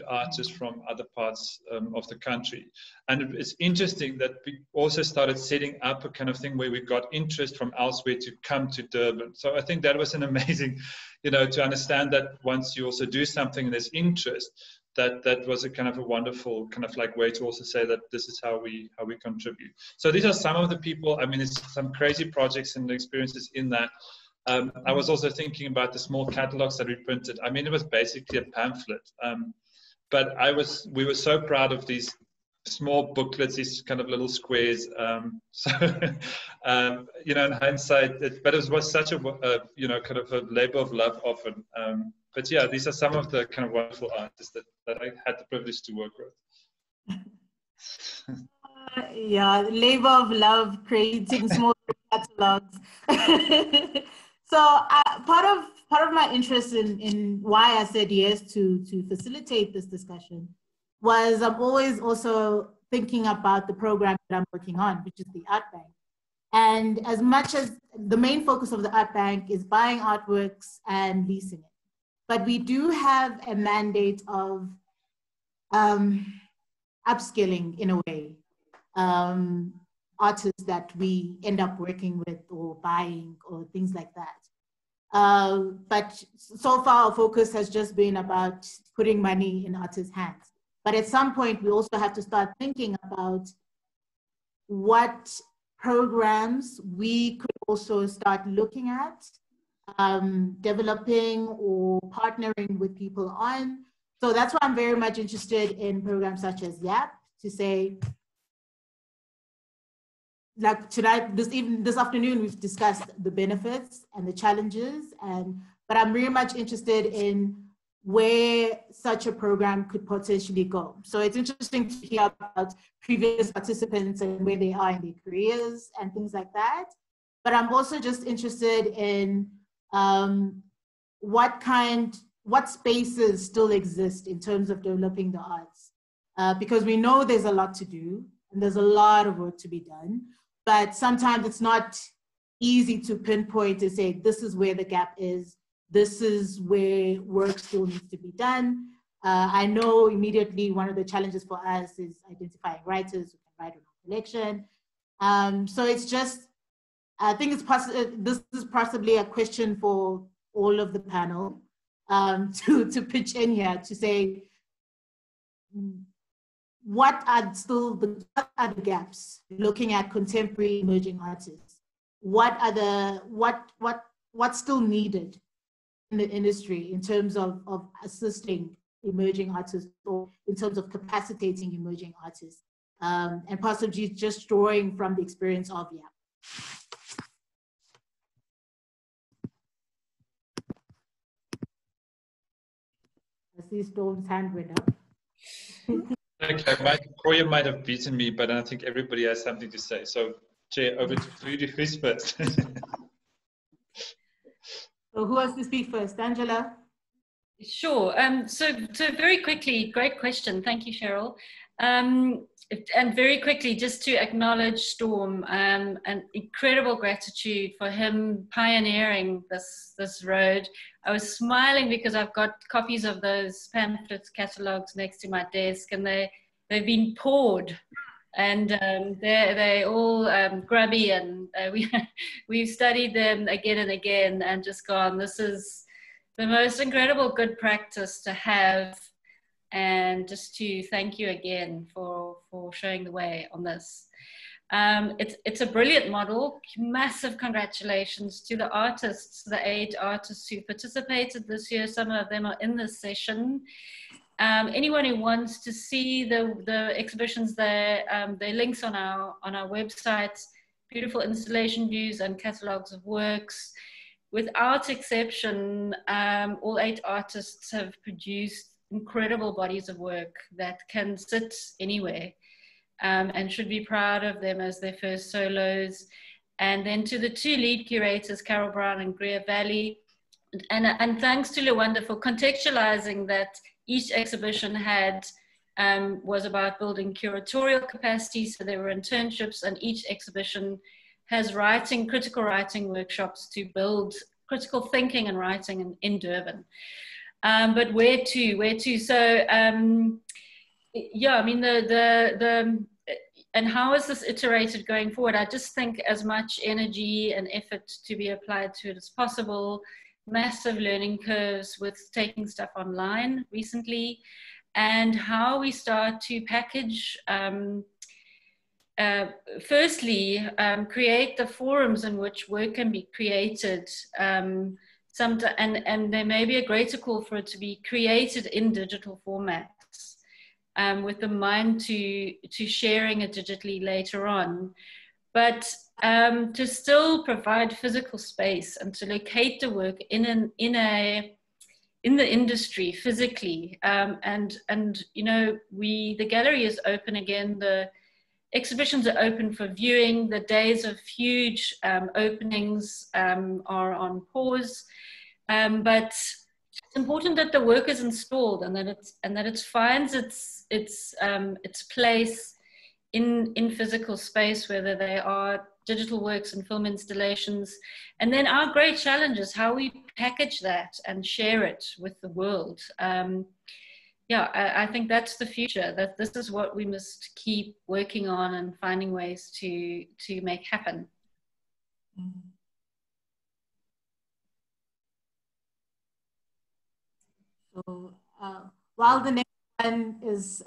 artists from other parts of the country. And it's interesting that we also started setting up a kind of thing where we got interest from elsewhere to come to Durban. So I think that was an amazing, you know, to understand that once you also do something and there's interest, that was a kind of a wonderful kind of like way to also say that this is how we contribute. So these are some of the people. I mean, it's some crazy projects and experiences in that. I was also thinking about the small catalogs that we printed. I mean, it was basically a pamphlet. But we were so proud of these small booklets, these kind of little squares. So, you know, in hindsight, but it was such a, you know, kind of a labor of love often. But yeah, these are some of the kind of wonderful artists that I had the privilege to work with. Yeah, labor of love, creating small catalogs. So part of my interest in why I said yes to facilitate this discussion was I'm always also thinking about the program that I'm working on, which is the Art Bank. And as much as the main focus of the Art Bank is buying artworks and leasing it, but we do have a mandate of upskilling in a way, artists that we end up working with or buying or things like that. But so far our focus has just been about putting money in artists' hands. But at some point we also have to start thinking about what programs we could also start looking at, developing or partnering with people on. So that's why I'm very much interested in programs such as YAP, to say, like tonight, this afternoon, we've discussed the benefits and the challenges, but I'm very much interested in where such a program could potentially go. So it's interesting to hear about previous participants and where they are in their careers and things like that. But I'm also just interested in what spaces still exist in terms of developing the arts. Because we know there's a lot to do and there's a lot of work to be done, but sometimes it's not easy to pinpoint to say, this is where the gap is, this is where work still needs to be done. I know immediately one of the challenges for us is identifying writers who can write on our collection. So it's just, I think this is possibly a question for all of the panel to pitch in here to say, what are the gaps looking at contemporary emerging artists? What's still needed in the industry in terms of assisting emerging artists or in terms of capacitating emerging artists, and possibly just drawing from the experience of YAP. I see Storm's hand went up. Okay, Koya might have beaten me, but I think everybody has something to say. So, Chair, over to you. Who's first? So who wants to speak first? Angela? Sure. So very quickly, great question. Thank you, Sheryl. And very quickly, just to acknowledge Storm, and incredible gratitude for him pioneering this road. I was smiling because I've got copies of those pamphlets, catalogs next to my desk, and they've been poured, and they're all grubby, and we've studied them again and again, and just gone, this is the most incredible good practice to have. And just to thank you again for showing the way on this. It's a brilliant model. Massive congratulations to the artists, the 8 artists who participated this year. Some of them are in this session. Anyone who wants to see the exhibitions there, there are links on our website, beautiful installation views and catalogs of works. Without exception, all 8 artists have produced incredible bodies of work that can sit anywhere, and should be proud of them as their first solos. And then to the 2 lead curators, Carol Brown and Greer Valley, and thanks to Luyanda for contextualizing that each exhibition had was about building curatorial capacity. So there were internships, and each exhibition has critical writing workshops to build critical thinking and writing in Durban. But where to? So yeah, I mean, and how is this iterated going forward? I just think as much energy and effort to be applied to it as possible. Massive learning curves with taking stuff online recently, and how we start to package, firstly, create the forums in which work can be created. And there may be a greater call for it to be created in digital formats, with the mind to sharing it digitally later on. But to still provide physical space and to locate the work in the industry physically, and you know, the gallery is open again. The exhibitions are open for viewing. The days of huge openings are on pause, but it's important that the work is installed and that it finds its place in physical space, whether they are digital works and film installations. And then our great challenge is how we package that and share it with the world. Yeah, I think that's the future, that this is what we must keep working on and finding ways to make happen. So while the next one is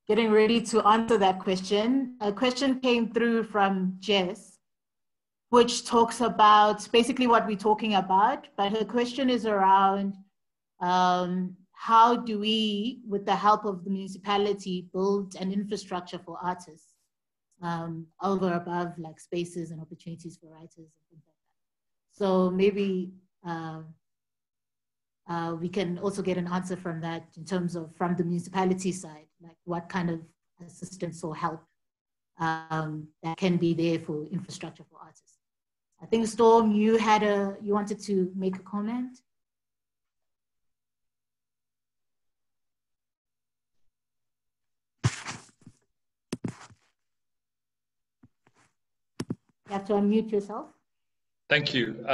getting ready to answer that question, a question came through from Jess, which talks about basically what we're talking about, but her question is around how do we, with the help of the municipality, build an infrastructure for artists over above like spaces and opportunities for writers and things like that. So maybe we can also get an answer from that in terms of from the municipality side, like what kind of assistance or help that can be there for infrastructure for artists. I think Storm, you wanted to make a comment. You have to unmute yourself. Thank you.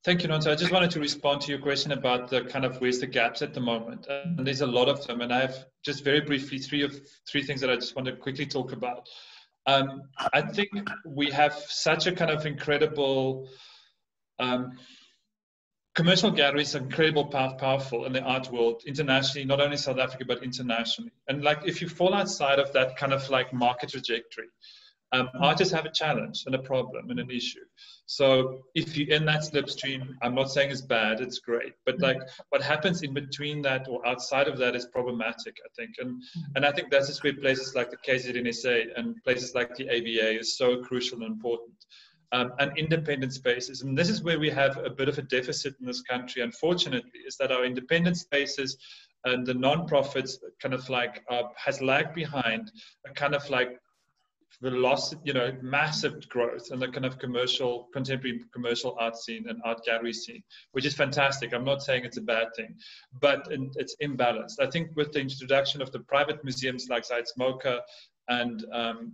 Thank you, Nonto. I just wanted to respond to your question about the kind of where's the gaps at the moment. And there's a lot of them, and I have just very briefly three things that I just want to quickly talk about. I think we have such a kind of incredible commercial galleries are incredible, powerful in the art world internationally, not only South Africa but internationally. And like if you fall outside of that kind of like market trajectory, artists have a challenge and a problem and an issue. So if you're in that slipstream, I'm not saying it's bad, it's great. But like what happens in between that or outside of that is problematic, I think. And I think that's just where places like the KZNSA and places like the ABA is so crucial and important. And independent spaces. And this is where we have a bit of a deficit in this country, unfortunately, is that our independent spaces and the non-profits kind of like has lagged behind a kind of like velocity, you know, massive growth in the kind of contemporary commercial art scene and art gallery scene, which is fantastic. I'm not saying it's a bad thing, but it's imbalanced. I think with the introduction of the private museums like Zuid-Smoker and,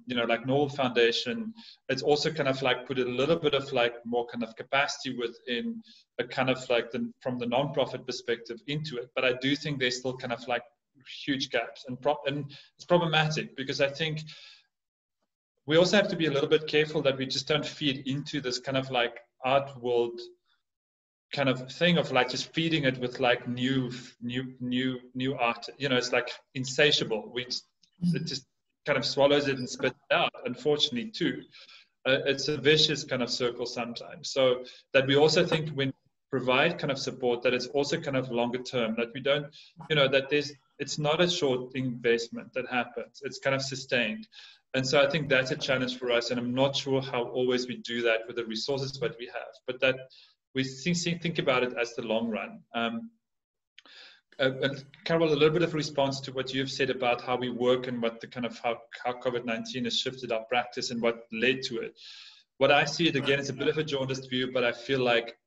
you know, like Noel Foundation, it's also kind of like put a little bit of like more kind of capacity within a kind of like from the non-profit perspective into it. But I do think there's still kind of like huge gaps and it's problematic because I think we also have to be a little bit careful that we just don't feed into this kind of like art world kind of thing of like just feeding it with like new art. You know, it's like insatiable. It just kind of swallows it and spits it out, unfortunately, too. It's a vicious kind of circle sometimes. So that we also think when we provide kind of support, that it's also kind of longer term, that we don't, you know, that it's not a short investment that happens. It's kind of sustained. And so I think that's a challenge for us. And I'm not sure how always we do that with the resources that we have, but that we think about it as the long run. And Carol, a little bit of response to what you've said about how we work and what the kind of how COVID-19 has shifted our practice and what led to it. What I see it again is a bit of a jaundiced view, but I feel like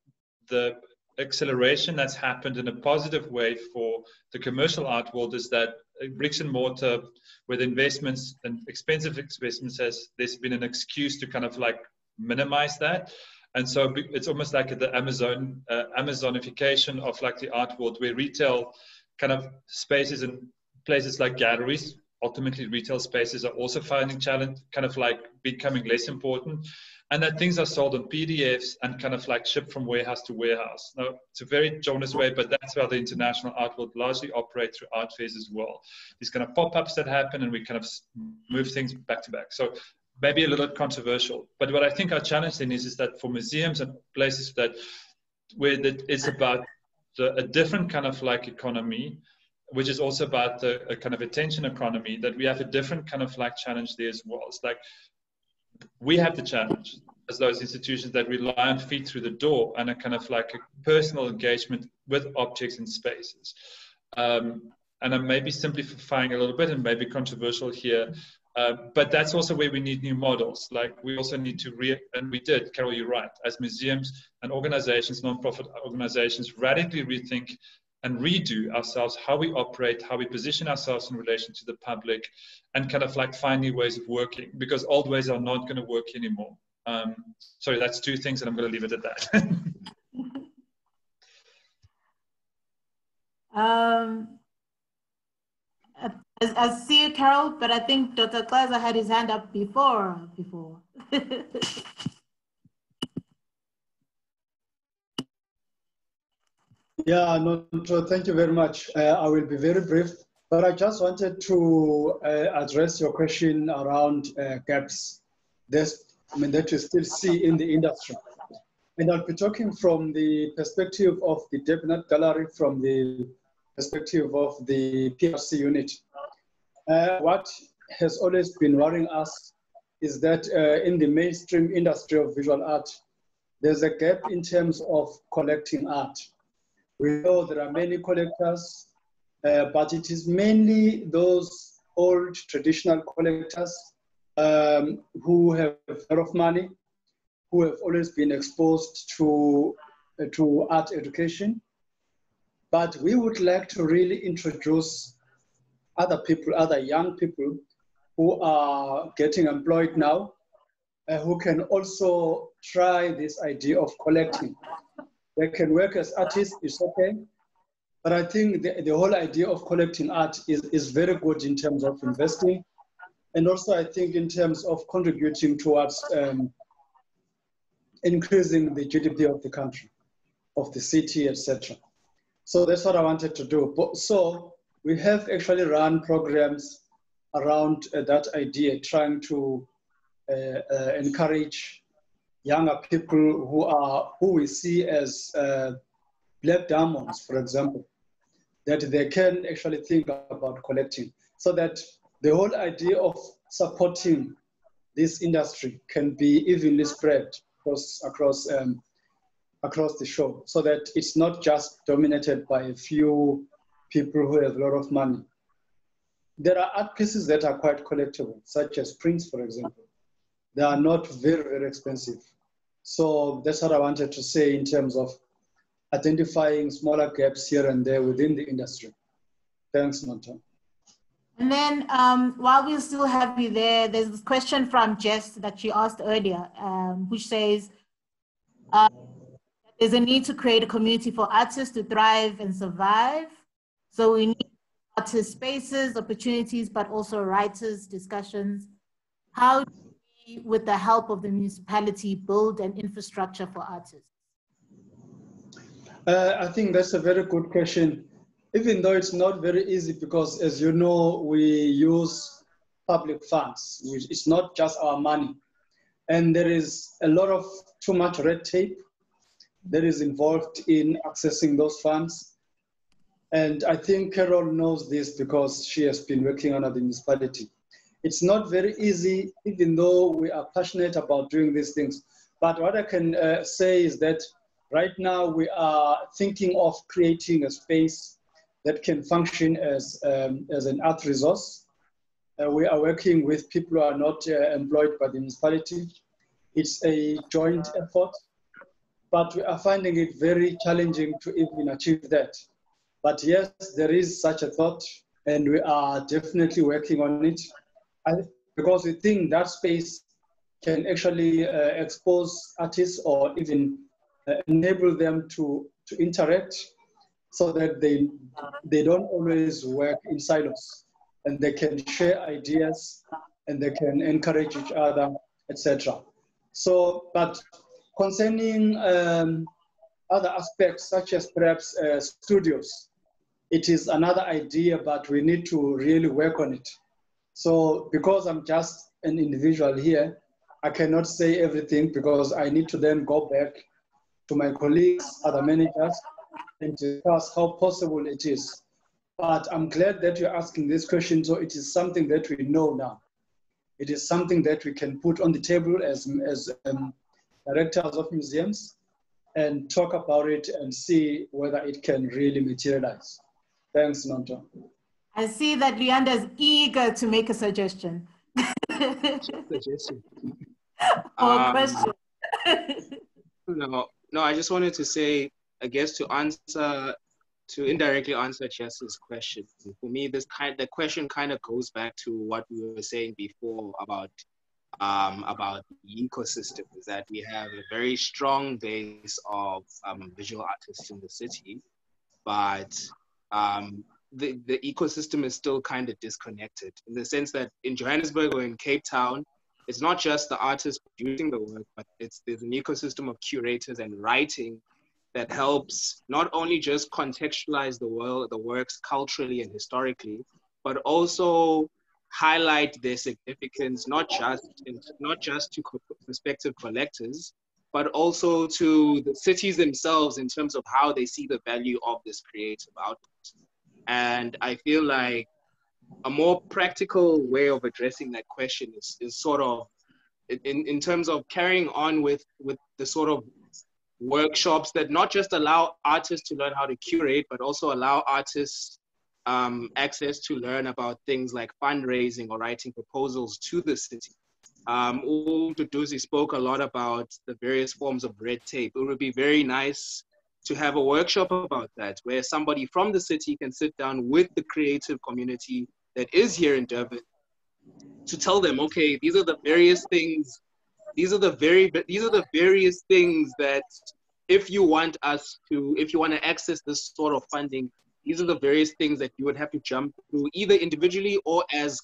acceleration that's happened in a positive way for the commercial art world is that bricks and mortar, with investments and expensive investments, there's been an excuse to kind of like minimize that. And so it's almost like the Amazonification of like the art world, where retail kind of spaces and places like galleries, ultimately retail spaces, are also finding challenge, kind of like becoming less important. And that things are sold on PDFs and kind of like shipped from warehouse to warehouse. Now, it's a very Jonas way, but that's how the international art world largely operates through art fairs as well. These kind of pop-ups that happen, and we kind of move things back to back. So maybe a little controversial. But what I think our challenge then is that for museums and places where it's about a different kind of like economy, which is also about a kind of attention economy, that we have a different kind of like challenge there as well. It's like, we have the challenge as those institutions that rely on feet through the door and a kind of like a personal engagement with objects and spaces. And I'm maybe simplifying a little bit and maybe controversial here, but that's also where we need new models. Like we also need to, and we did, Carol, you're right, as museums and organizations, non-profit organizations, radically rethink and redo ourselves, how we operate, how we position ourselves in relation to the public, and kind of like find new ways of working, because old ways are not going to work anymore. Sorry, that's two things, and I'm going to leave it at that. I see you, Carol, but I think Dr. Xakaza had his hand up before. Yeah, no, thank you very much. I will be very brief, but I just wanted to address your question around gaps that you still see in the industry. And I'll be talking from the perspective of the Definite Gallery, from the perspective of the PRC unit. What has always been worrying us is that in the mainstream industry of visual art, there's a gap in terms of collecting art. We know there are many collectors, but it is mainly those old traditional collectors who have a lot of money, who have always been exposed to art education. But we would like to really introduce other people, other young people who are getting employed now, who can also try this idea of collecting. They can work as artists, it's okay. But I think the whole idea of collecting art is very good in terms of investing. And also I think in terms of contributing towards increasing the GDP of the country, of the city, etc. So that's what I wanted to do. So we have actually run programs around that idea, trying to encourage younger people who we see as black diamonds, for example, that they can actually think about collecting, so that the whole idea of supporting this industry can be evenly spread across the show, so that it's not just dominated by a few people who have a lot of money. There are art pieces that are quite collectible, such as prints, for example. They are not very, very expensive. So that's what I wanted to say in terms of identifying smaller gaps here and there within the industry. Thanks, Nonto. And then while we still have you there, there's this question from Jess that she asked earlier, which says, there's a need to create a community for artists to thrive and survive. So we need artist spaces, opportunities, but also writers' discussions. How do we, with the help of the municipality, build an infrastructure for artists? I think that's a very good question, even though it's not very easy, because as you know, we use public funds. It's not just our money. And there is a lot of too much red tape that is involved in accessing those funds. And I think Carol knows this because she has been working under the municipality. It's not very easy, even though we are passionate about doing these things. But what I can say is that right now we are thinking of creating a space that can function as an art resource. We are working with people who are not employed by the municipality. It's a joint effort. but we are finding it very challenging to even achieve that. But yes, there is such a thought, and we are definitely working on it, because we think that space can actually expose artists or even enable them to interact, so that they don't always work in silos, and they can share ideas and they can encourage each other, etc. So, but concerning other aspects, such as perhaps studios, it is another idea, but we need to really work on it. So because I'm just an individual here, I cannot say everything, because I need to then go back to my colleagues, other managers, and discuss how possible it is. But I'm glad that you're asking this question, so it is something that we know now. It is something that we can put on the table as directors of museums and talk about it and see whether it can really materialize. Thanks, Nonto. I see that Luyanda is eager to make a suggestion. Suggestion. Or a question. No, I just wanted to say, I guess to indirectly answer Chess's question. For me, the question kind of goes back to what we were saying before about the ecosystem, is that we have a very strong base of visual artists in the city, but the ecosystem is still kind of disconnected, in the sense that in Johannesburg or in Cape Town, it's not just the artists producing the work, but there's an ecosystem of curators and writing that helps not only just contextualize the works culturally and historically, but also highlight their significance, not just to prospective collectors, but also to the cities themselves in terms of how they see the value of this creative output. And I feel like a more practical way of addressing that question is sort of in terms of carrying on with the sort of workshops that not just allow artists to learn how to curate, but also allow artists access to learn about things like fundraising or writing proposals to the city. Mduduzi spoke a lot about the various forms of red tape. It would be very nice to have a workshop about that, where somebody from the city can sit down with the creative community that is here in Durban to tell them, okay, these are the various things, these are the various things that if you want to access this sort of funding, these are the various things that you would have to jump through, either individually or as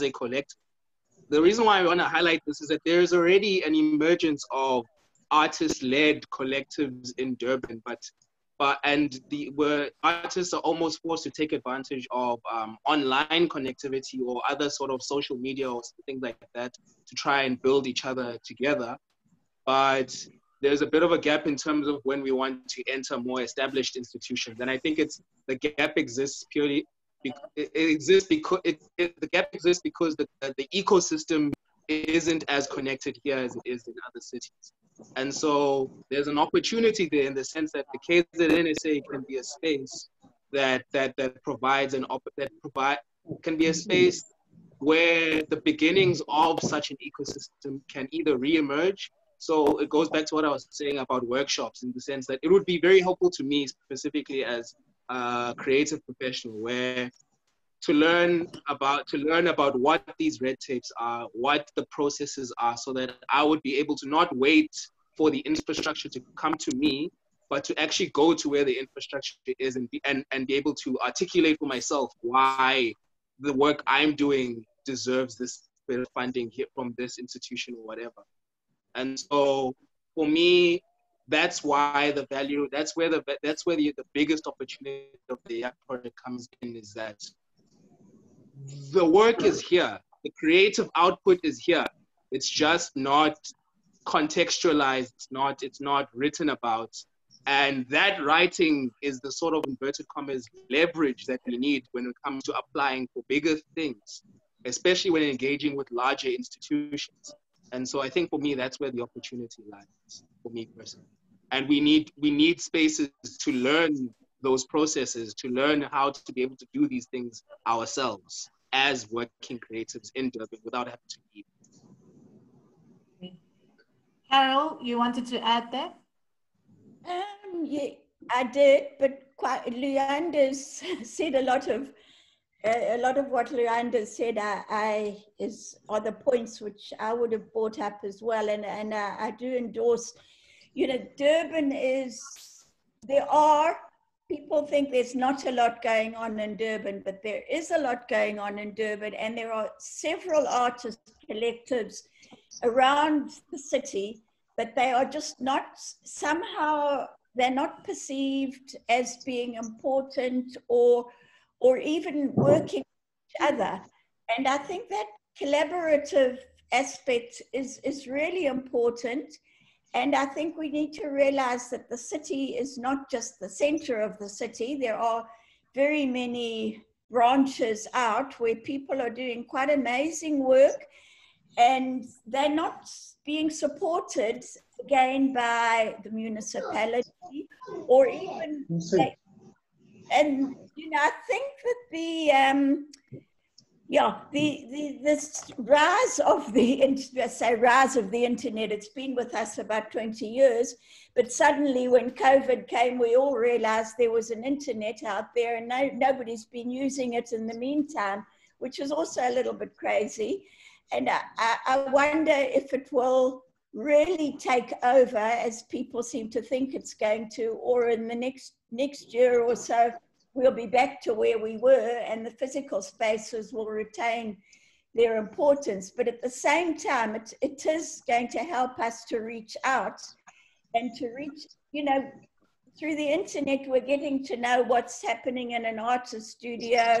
a collective. The reason why I want to highlight this is that there is already an emergence of artist-led collectives in Durban, where artists are almost forced to take advantage of online connectivity or other sort of social media or things like that to try and build each other together. But there's a bit of a gap in terms of when we want to enter more established institutions. And I think the gap exists purely, the gap exists because the ecosystem isn't as connected here as it is in other cities. And so there's an opportunity there in the sense that the KZNSA can be a space that can be a space where the beginnings of such an ecosystem can either re-emerge. So it goes back to what I was saying about workshops, in the sense that it would be very helpful to me specifically as a creative professional, where to learn about what these red tapes are, what the processes are, so that I would be able to not wait for the infrastructure to come to me, but to actually go to where the infrastructure is and be able to articulate for myself why the work I'm doing deserves this bit of funding here from this institution or whatever. And so for me, that's why the value, that's where the biggest opportunity of the Young project comes in, is that the work is here, the creative output is here. It's just not contextualized, it's not written about. And that writing is the sort of, inverted commas, leverage that we need when it comes to applying for bigger things, especially when engaging with larger institutions. And so I think for me, that's where the opportunity lies, for me personally. And we need spaces to learn those processes, to learn how to be able to do these things ourselves as working creatives in Durban without having to leave. Carol, you wanted to add there? yeah, I did, but Luyanda's said a lot of what Luyanda said are the points which I would have brought up as well, and I do endorse. You know, Durban people think there's not a lot going on in Durban, but there is a lot going on in Durban, and there are several artist collectives around the city, but they are just not, somehow they're not perceived as being important or even working with each other. And I think that collaborative aspect is really important. And I think we need to realize that the city is not just the center of the city. There are very many branches out where people are doing quite amazing work, and they're not being supported again by the municipality or even, and you know, I think that this rise of the internet, it's been with us about 20 years, but suddenly when COVID came, we all realized there was an internet out there, and nobody's been using it in the meantime, which is also a little bit crazy. And I wonder if it will really take over, as people seem to think it's going to, or in the next year or so, we'll be back to where we were and the physical spaces will retain their importance. But at the same time, it is going to help us to reach out and to reach, you know, through the internet, we're getting to know what's happening in an artist studio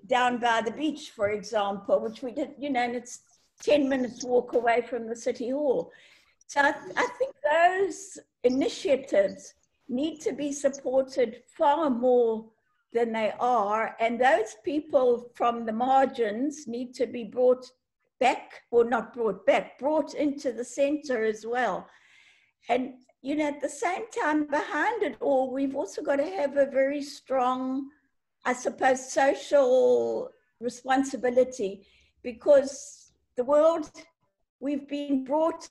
down by the beach, for example, which we did, you know, and it's 10 minutes walk away from the City Hall. So I think those initiatives need to be supported far more than they are. And those people from the margins need to be brought back, or not brought back, brought into the center as well. And, you know, at the same time, behind it all, we've also got to have a very strong, I suppose, social responsibility, because the world, we've been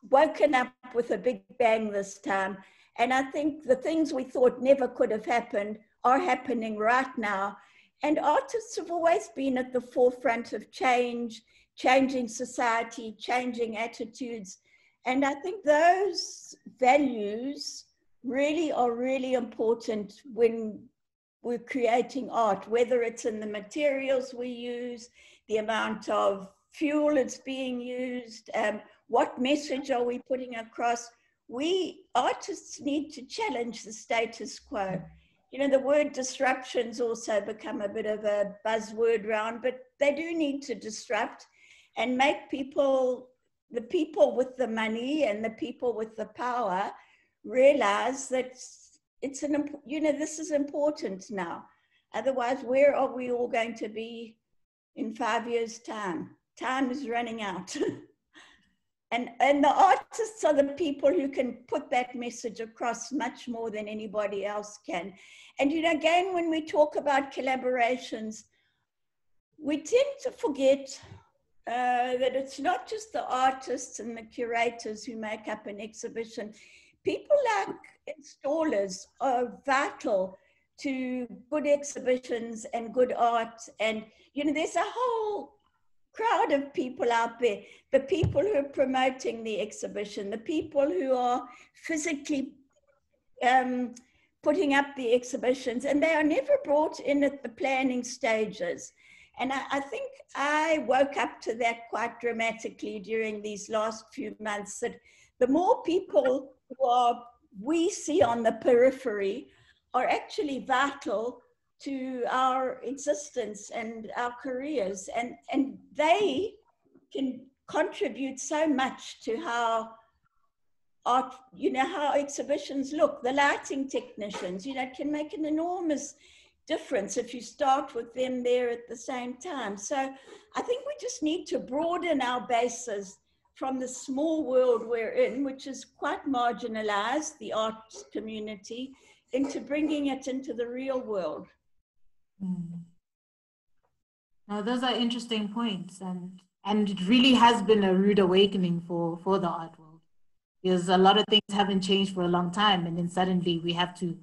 woken up with a big bang this time. And I think the things we thought never could have happened are happening right now. And artists have always been at the forefront of change, changing society, changing attitudes. And I think those values really are really important when we're creating art, whether it's in the materials we use, the amount of fuel it's being used, what message are we putting across. We artists need to challenge the status quo. You know, the word disruption's also become a bit of a buzzword round, but they do need to disrupt and make people, the people with the money and the people with the power, realize that it's you know, this is important now. Otherwise, where are we all going to be in 5 years' time? Time is running out. And the artists are the people who can put that message across much more than anybody else can. And, you know, again, when we talk about collaborations, we tend to forget that it's not just the artists and the curators who make up an exhibition. People like installers are vital to good exhibitions and good art. And, you know, there's a whole crowd of people out there, the people who are promoting the exhibition, the people who are physically putting up the exhibitions, and they are never brought in at the planning stages. And I think I woke up to that quite dramatically during these last few months, that the more people who we see on the periphery are actually vital to our existence and our careers, and they can contribute so much to how art, you know, how exhibitions look. The lighting technicians, you know, can make an enormous difference if you start with them there at the same time. So I think we just need to broaden our bases from the small world we're in, which is quite marginalized, the arts community, into bringing it into the real world. Now, those are interesting points, and it really has been a rude awakening for the art world, because a lot of things haven't changed for a long time, and then suddenly we have to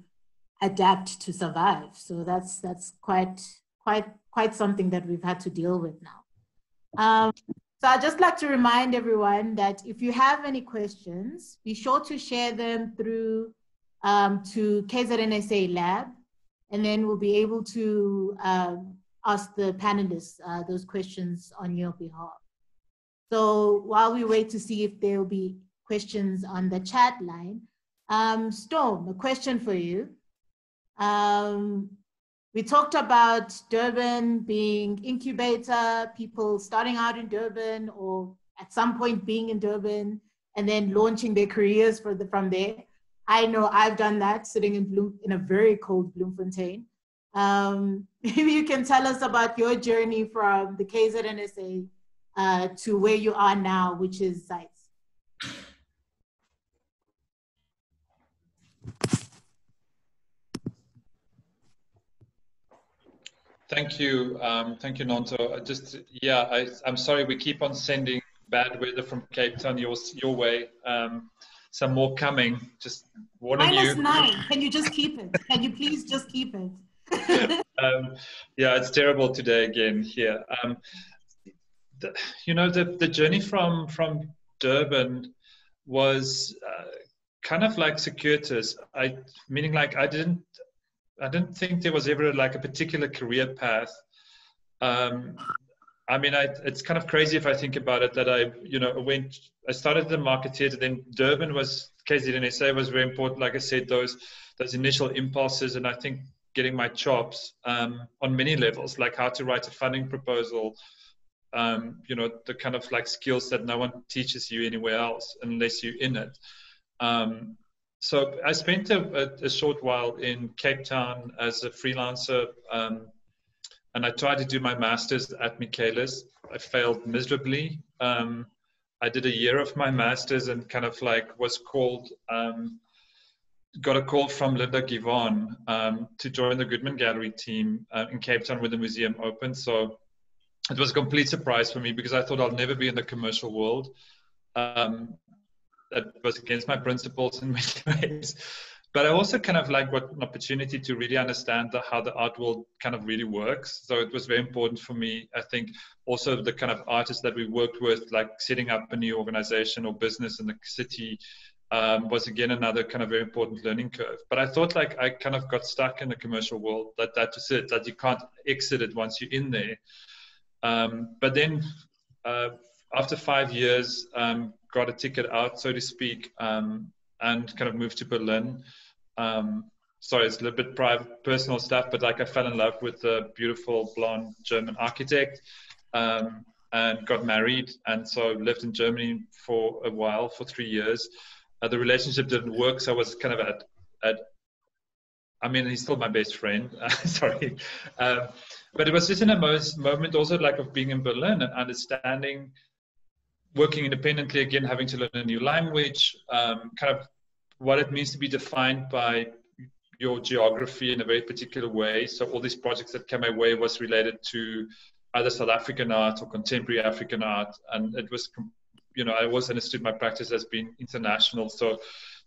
adapt to survive. So that's quite something that we've had to deal with now. So I'd just like to remind everyone that if you have any questions, be sure to share them through to KZNSA Lab, and then we'll be able to ask the panelists those questions on your behalf. So while we wait to see if there will be questions on the chat line, Storm, a question for you. We talked about Durban being incubator, people starting out in Durban or at some point being in Durban and then launching their careers from there. I know I've done that sitting in a very cold Bloemfontein. Maybe you can tell us about your journey from the KZNSA to where you are now, which is Sites. Thank you, Nonto. I'm sorry we keep on sending bad weather from Cape Town your way. Some more coming. Just warning you. -9. Can you just keep it? Can you please just keep it? Yeah, it's terrible today again here. The journey from Durban was kind of like circuitous. Meaning like I didn't think there was ever like a particular career path. I mean, it's kind of crazy if I think about it that I started the marketeer, then Durban KZNSA was very important. Like I said, those initial impulses, and I think getting my chops on many levels, like how to write a funding proposal, the kind of like skills that no one teaches you anywhere else unless you're in it. So I spent a short while in Cape Town as a freelancer, and I tried to do my master's at Michaelis. I failed miserably. I did a year of my master's and kind of like was called, got a call from Linda Givon to join the Goodman Gallery team in Cape Town when the museum opened. So it was a complete surprise for me because I thought I'll never be in the commercial world. That was against my principles in many ways. But I also kind of like got an opportunity to really understand how the art world kind of really works. So it was very important for me. I think also the kind of artists that we worked with, like setting up a new organization or business in the city, was again another kind of very important learning curve. But I thought like I kind of got stuck in the commercial world, that was it, that you can't exit it once you're in there. But then after 5 years, got a ticket out, so to speak, and kind of moved to Berlin. Sorry, it's a little bit private, personal stuff, but like I fell in love with a beautiful blonde German architect and got married. And so lived in Germany for a while, for 3 years. The relationship didn't work, so I was kind of I mean, he's still my best friend, sorry. But it was just in a moment also like of being in Berlin and understanding, working independently, again, having to learn a new language, kind of what it means to be defined by your geography in a very particular way. So all these projects that came my way was related to either South African art or contemporary African art. And it was, I always understood my practice as being international. So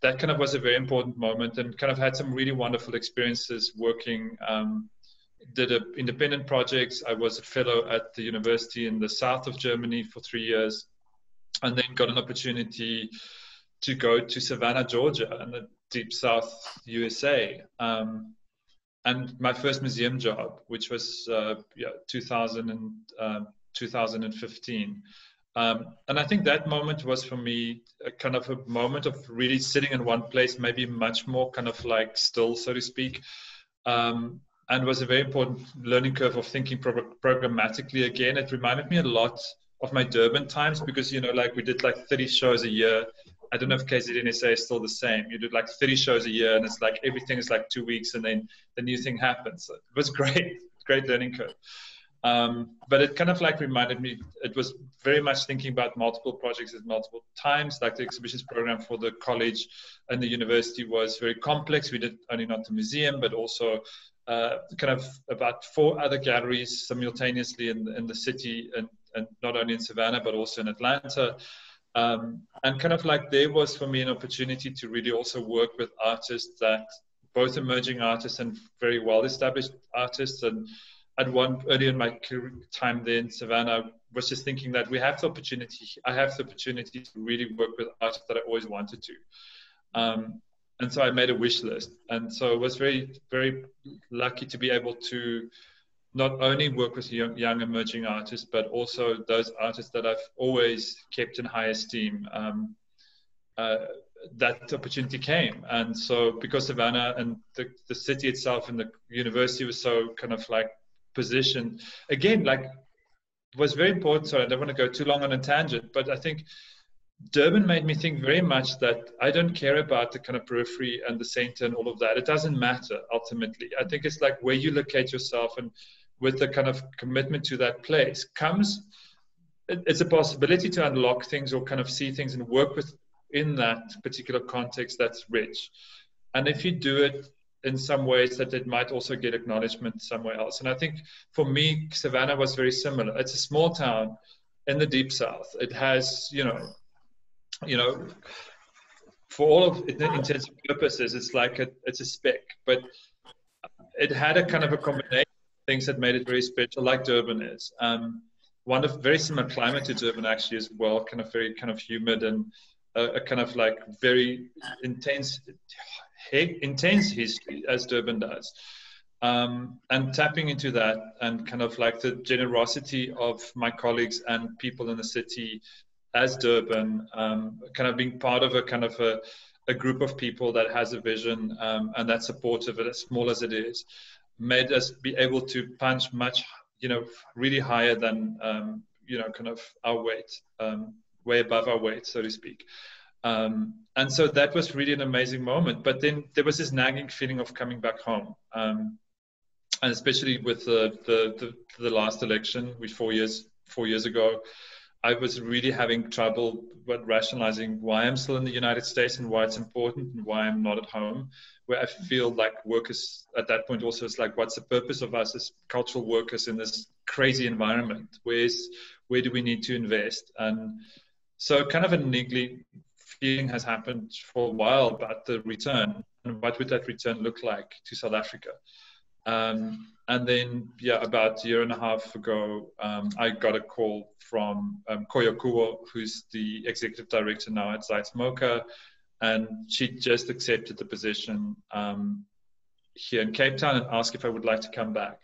that kind of was a very important moment, and kind of had some really wonderful experiences working, did independent projects. I was a fellow at the university in the south of Germany for 3 years, and then got an opportunity to go to Savannah, Georgia, in the deep South USA. And my first museum job, which was 2015. And I think that moment was for me a kind of a moment of really sitting in one place, maybe much more kind of like still, so to speak. And was a very important learning curve of thinking programmatically again. It reminded me a lot of my Durban times because, like we did like 30 shows a year. I don't know if KZNSA is still the same. You did like 30 shows a year and it's like everything is like 2 weeks and then the new thing happens. So it was great learning curve. But it kind of like reminded me, it was very much thinking about multiple projects at multiple times, like the exhibitions program for the college and the university was very complex. We did only not the museum, but also kind of about 4 other galleries simultaneously in the city, and not only in Savannah, but also in Atlanta. And kind of like there was for me an opportunity to really also work with artists, that both emerging artists and very well-established artists. And at one early in my time there in Savannah, was just thinking that I have the opportunity to really work with artists that I always wanted to. And so I made a wish list. And so I was very, very lucky to be able to not only work with young emerging artists, but also those artists that I've always kept in high esteem. That opportunity came. And so because Savannah and the city itself and the university was so kind of like positioned, again, like was very important. So I don't want to go too long on a tangent, but I think Durban made me think very much that I don't care about the kind of periphery and the center and all of that. It doesn't matter ultimately. I think it's like where you locate yourself, and with the kind of commitment to that place comes, it's a possibility to unlock things or kind of see things and work with in that particular context that's rich. And if you do it in some ways that it might also get acknowledgement somewhere else. And I think for me, Savannah was very similar. It's a small town in the deep south. It has, you know, for all of intents and purposes, it's like it's a speck, but it had a kind of a combination of things that made it very special, like Durban is. One of very similar climate to Durban actually as well, kind of very kind of humid and a kind of like very intense history as Durban does. And tapping into that and kind of like the generosity of my colleagues and people in the city as Durban, kind of being part of a kind of a group of people that has a vision and that's supportive, as small as it is, made us be able to punch much, you know, really higher than, you know, kind of our weight, way above our weight, so to speak. And so that was really an amazing moment. But then there was this nagging feeling of coming back home. And especially with the last election, 4 years ago, I was really having trouble with rationalizing why I'm still in the United States and why it's important and why I'm not at home, where I feel like workers at that point also is like, what's the purpose of us as cultural workers in this crazy environment? Where do we need to invest? And so kind of a niggly feeling has happened for a while about the return and what would that return look like to South Africa. And then, yeah, about a year and a half ago, I got a call from Koyo Kuo, who's the executive director now at Zindela, and she just accepted the position here in Cape Town and asked if I would like to come back.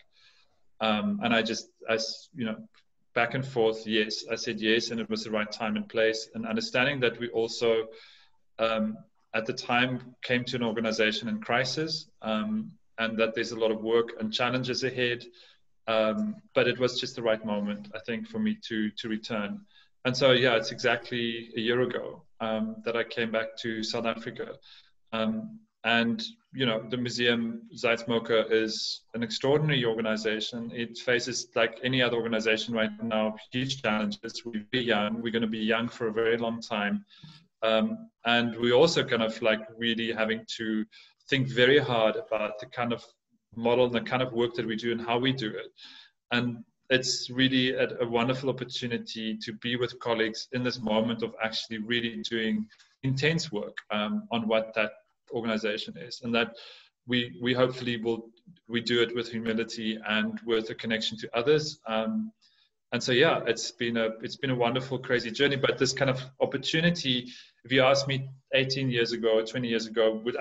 And I you know, back and forth, yes. I said yes, and it was the right time and place. And understanding that we also, at the time, came to an organization in crisis, and that there's a lot of work and challenges ahead. But it was just the right moment, I think, for me to return. And so, yeah, it's exactly a year ago that I came back to South Africa. And, you know, the museum, Zindela, is an extraordinary organization. It faces, like any other organization right now, huge challenges. We're very young. We're going to be young for a very long time. And we're also kind of like really having to think very hard about the kind of model and the kind of work that we do and how we do it. And it's really a wonderful opportunity to be with colleagues in this moment of actually really doing intense work on what that organization is, and that we hopefully we do it with humility and with a connection to others. And so, yeah, it's been a wonderful, crazy journey. But this kind of opportunity, if you asked me 18 years ago or 20 years ago, would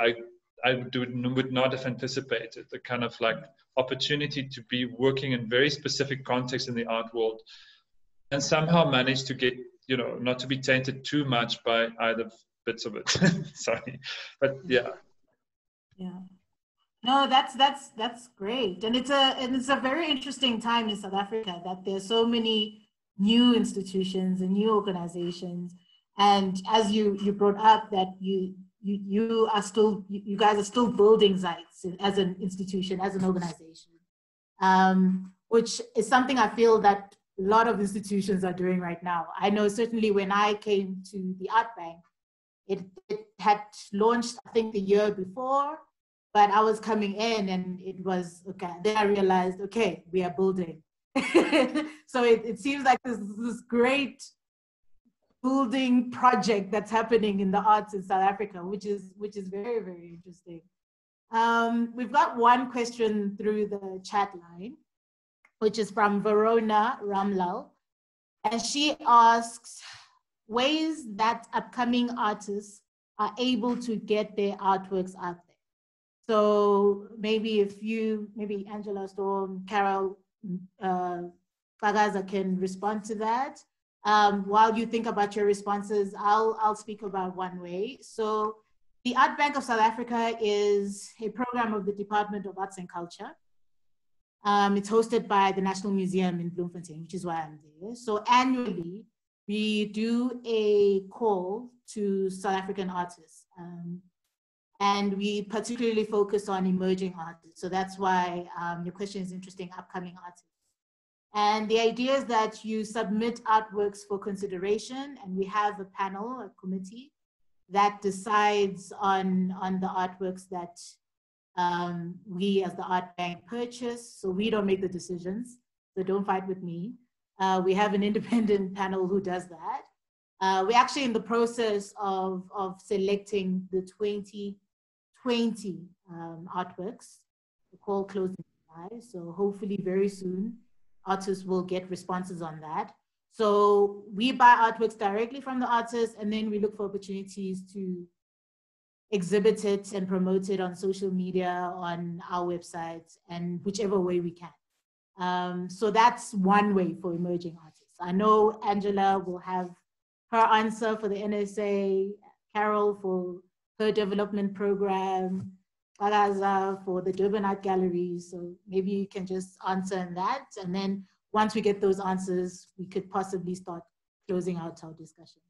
not have anticipated the kind of like opportunity to be working in very specific contexts in the art world, and somehow manage to get, you know, not to be tainted too much by either bits of it. Sorry, but yeah. No, that's great, and it's a very interesting time in South Africa that there's so many new institutions and new organizations, and as you brought up that you guys are still building sites as an institution, as an organization, which is something I feel that a lot of institutions are doing right now. I know certainly when I came to the Art Bank, it had launched, I think, the year before, but I was coming in and it was, okay, then I realized, okay, we are building. So it seems like this great building project that's happening in the arts in South Africa, which is very, very interesting. We've got one question through the chat line, which is from Verona Ramlal. And she asks, ways that upcoming artists are able to get their artworks out there. So maybe maybe Angela, Storm, Carol, Xakaza can respond to that. While you think about your responses, I'll speak about one way. So the Art Bank of South Africa is a program of the Department of Arts and Culture. It's hosted by the National Museum in Bloemfontein, which is why I'm there. So annually, we do a call to South African artists. And we particularly focus on emerging artists. So that's why your question is interesting, upcoming artists. And the idea is that you submit artworks for consideration, and we have a panel, a committee, that decides on the artworks that we as the Art Bank purchase. So we don't make the decisions, so don't fight with me. We have an independent panel who does that. We're actually in the process of selecting the 2020 artworks. The call closed in July, so hopefully very soon artists will get responses on that. So we buy artworks directly from the artists, and then we look for opportunities to exhibit it and promote it on social media, on our websites, and whichever way we can. So that's one way for emerging artists. I know Angela will have her answer for the NSA, Carol for her development program, Xakaza for the Durban Art Gallery. So maybe you can just answer in that. And then once we get those answers, we could possibly start closing out our discussion.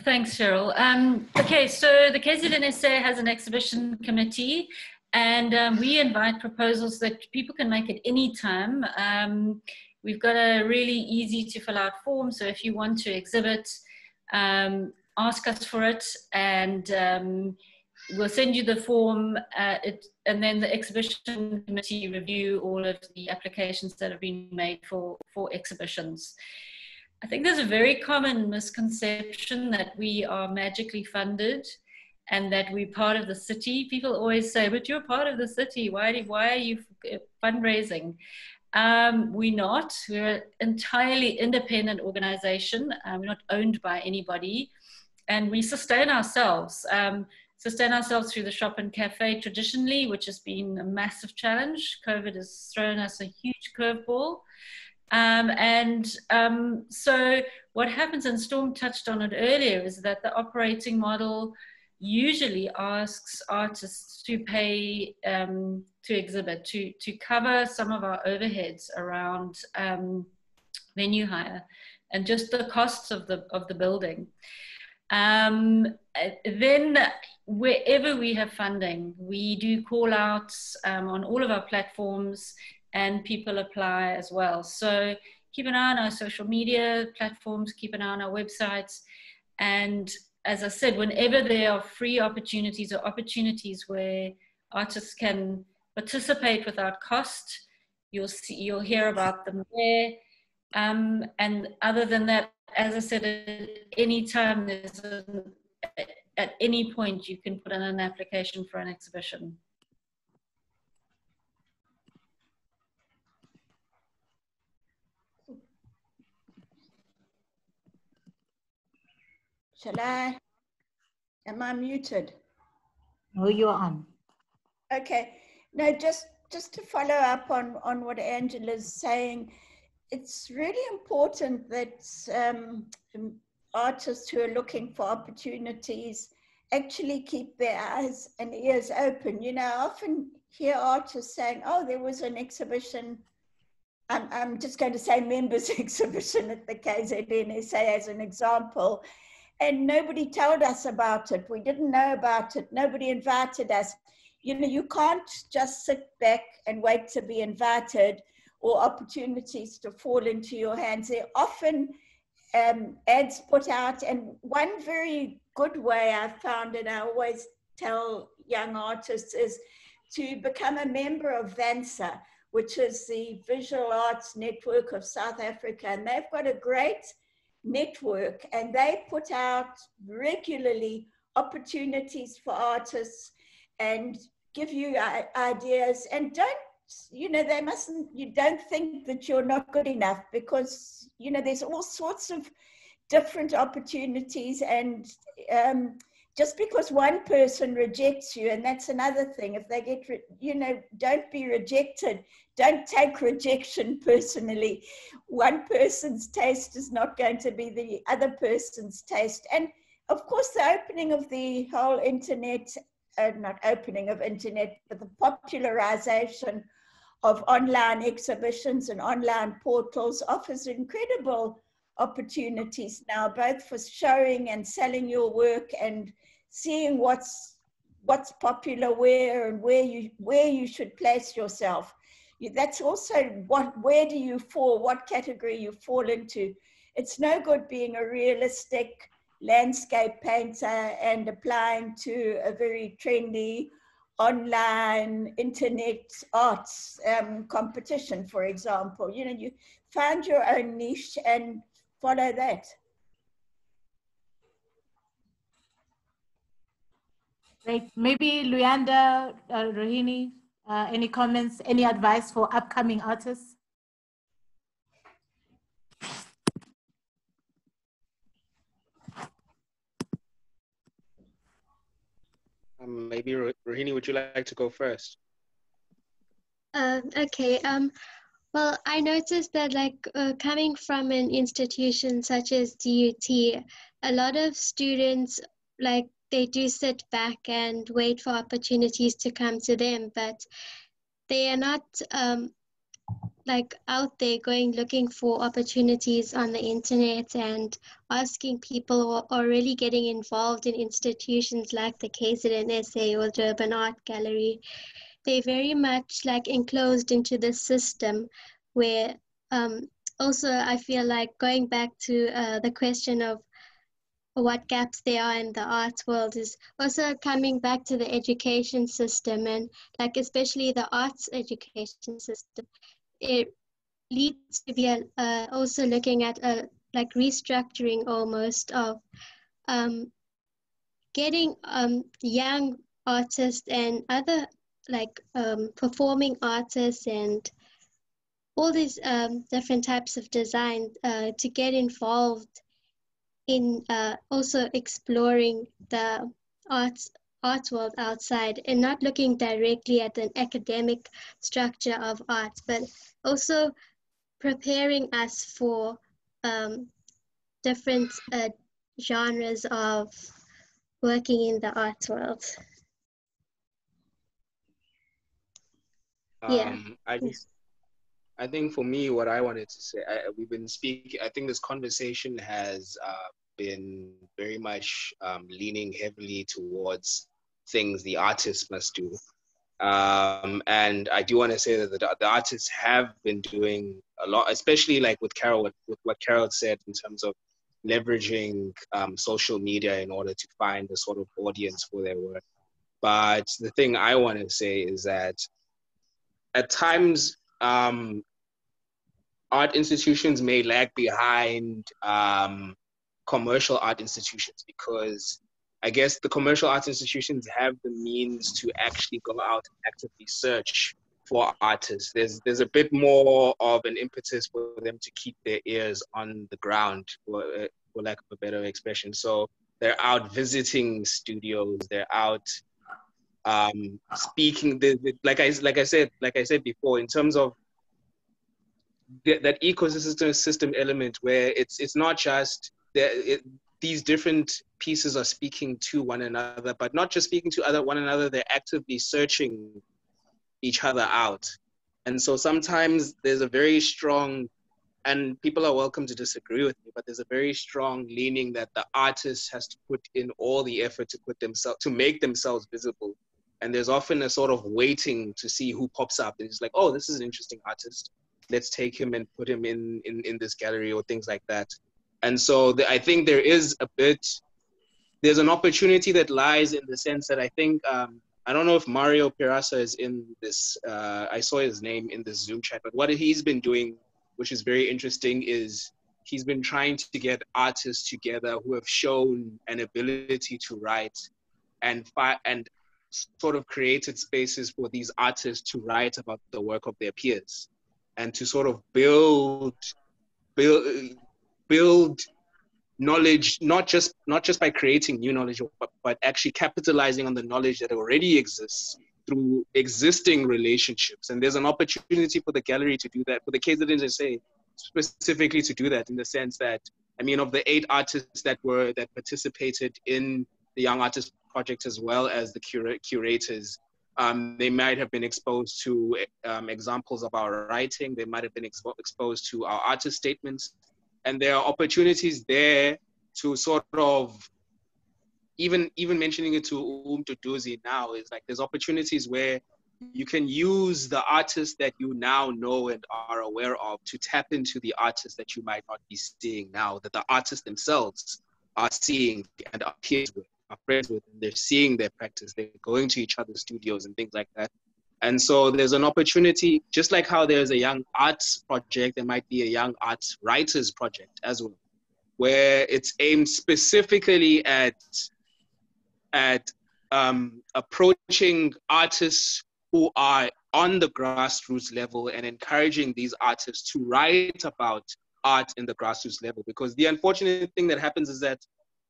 Thanks, Sheryl. Okay, so the KZNSA has an exhibition committee, and we invite proposals that people can make at any time. We've got a really easy to fill out form, so if you want to exhibit, ask us for it, and we'll send you the form, and then the exhibition committee review all of the applications that have been made for exhibitions. I think there's a very common misconception that we are magically funded and that we're part of the city. People always say, but you're part of the city. Why are you fundraising? We're not. We're an entirely independent organization. We're not owned by anybody. And we sustain ourselves. Through the shop and cafe traditionally, which has been a massive challenge. COVID has thrown us a huge curveball. So what happens, and Storm touched on it earlier, is that the operating model usually asks artists to pay to exhibit, to cover some of our overheads around venue hire and just the costs of the building. Then wherever we have funding, we do call outs on all of our platforms, and people apply as well. So keep an eye on our social media platforms, keep an eye on our websites. And as I said, whenever there are free opportunities or opportunities where artists can participate without cost, you'll hear about them there. And other than that, as I said, at any time, at any point, you can put in an application for an exhibition. Shall I? Am I muted? Oh, you're on. Okay. No, just to follow up on what Angela's saying, it's really important that artists who are looking for opportunities actually keep their eyes and ears open. You know, I often hear artists saying, oh, there was an exhibition, I'm just going to say members exhibition at the KZNSA as an example, and nobody told us about it. We didn't know about it. Nobody invited us. You know, you can't just sit back and wait to be invited or opportunities to fall into your hands. They're often ads put out. And one very good way I found, and I always tell young artists is to become a member of VANSA, which is the Visual Arts Network of South Africa. And they've got a great network, and they put out regularly opportunities for artists and give you ideas. And don't, you know, they mustn't, you don't think that you're not good enough, because, you know, there's all sorts of different opportunities. And just because one person rejects you, and that's another thing, if they get, you know, don't be rejected. Don't take rejection personally. One person's taste is not going to be the other person's taste. And of course, the opening of the whole internet, not opening of internet, but the popularization of online exhibitions and online portals offers incredible opportunities now, both for showing and selling your work and seeing what's popular where and where you should place yourself. That's also where do you fall, what category you fall into. It's no good being a realistic landscape painter and applying to a very trendy online internet arts competition, for example. You know, you find your own niche and follow that. Great. Maybe Luyanda, Rohini, any comments, any advice for upcoming artists? Maybe Rohini, would you like to go first? Okay. Well, I noticed that, like, coming from an institution such as DUT, a lot of students, like, they do sit back and wait for opportunities to come to them, but they are not like out there going looking for opportunities on the internet and asking people, or really getting involved in institutions like the KZNSA or Durban Art Gallery. They're very much like enclosed into the system, where also I feel like, going back to the question of what gaps there are in the arts world, is also coming back to the education system, and like especially the arts education system. It leads to be also looking at like restructuring almost of getting young artists and other like performing artists and all these different types of design to get involved in also exploring the arts world outside, and not looking directly at an academic structure of art, but also preparing us for different genres of working in the arts world. I think for me, what I wanted to say, we've been speaking, I think this conversation has been very much leaning heavily towards things the artists must do. And I do want to say that the artists have been doing a lot, especially like with Carol, with what Carol said in terms of leveraging social media in order to find the sort of audience for their work. But the thing I want to say is that at times, art institutions may lag behind commercial art institutions, because I guess the commercial arts institutions have the means to actually go out and actively search for artists. There's a bit more of an impetus for them to keep their ears on the ground, for lack of a better expression. So they're out visiting studios. They're out speaking. Like I said before, in terms of that ecosystem element, where it's not just these different pieces are speaking to one another, but not just speaking to one another, they're actively searching each other out. And so sometimes there's a very strong, and people are welcome to disagree with me, but there's a very strong leaning that the artist has to put in all the effort to make themselves visible. And there's often a sort of waiting to see who pops up. And it's like, oh, this is an interesting artist. Let's take him and put him in this gallery, or things like that. And so I think there's an opportunity that lies in the sense that I think I don't know if Mario Pirasa is in this. I saw his name in this Zoom chat, but what he's been doing, which is very interesting, is he's been trying to get artists together who have shown an ability to write and sort of created spaces for these artists to write about the work of their peers and to sort of build knowledge, not just by creating new knowledge, but actually capitalizing on the knowledge that already exists through existing relationships. And there's an opportunity for the gallery to do that, for the KZNSA specifically to do that, in the sense that, I mean, of the 8 artists that participated in the Young Artists Project, as well as the curators, they might have been exposed to examples of our writing. They might have been exposed to our artist statements. And there are opportunities there to sort of, even mentioning it to Mduduzi now, is like there's opportunities where you can use the artists that you now know and are aware of to tap into the artists that you might not be seeing now, that the artists themselves are seeing and are peers with, are friends with, and they're seeing their practice. They're going to each other's studios and things like that. And so there's an opportunity, just like how there's a young arts project, there might be a young arts writers project as well, where it's aimed specifically at approaching artists who are on the grassroots level and encouraging these artists to write about art in the grassroots level. Because the unfortunate thing that happens is that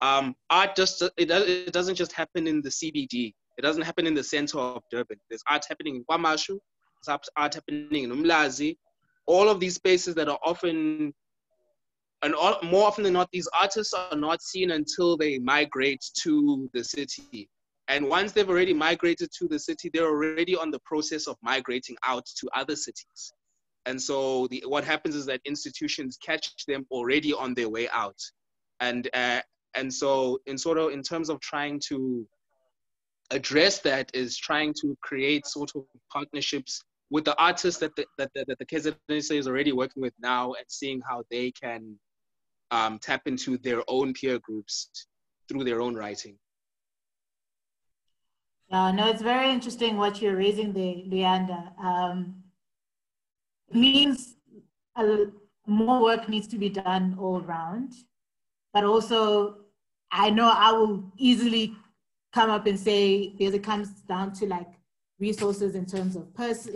art it doesn't just happen in the CBD. It doesn't happen in the center of Durban. There's art happening in Kwamashu, there's art happening in Umlazi. All of these spaces that are often, and more often than not, these artists are not seen until they migrate to the city. And once they've already migrated to the city, they're already on the process of migrating out to other cities. And so what happens is that institutions catch them already on their way out. And so in terms of trying to address that, is trying to create sort of partnerships with the artists that the KZNSA is already working with now, and seeing how they can tap into their own peer groups through their own writing. No, it's very interesting what you're raising there, Luyanda. It means more work needs to be done all around, but also I know I will easily come up and say it comes down to like resources in terms of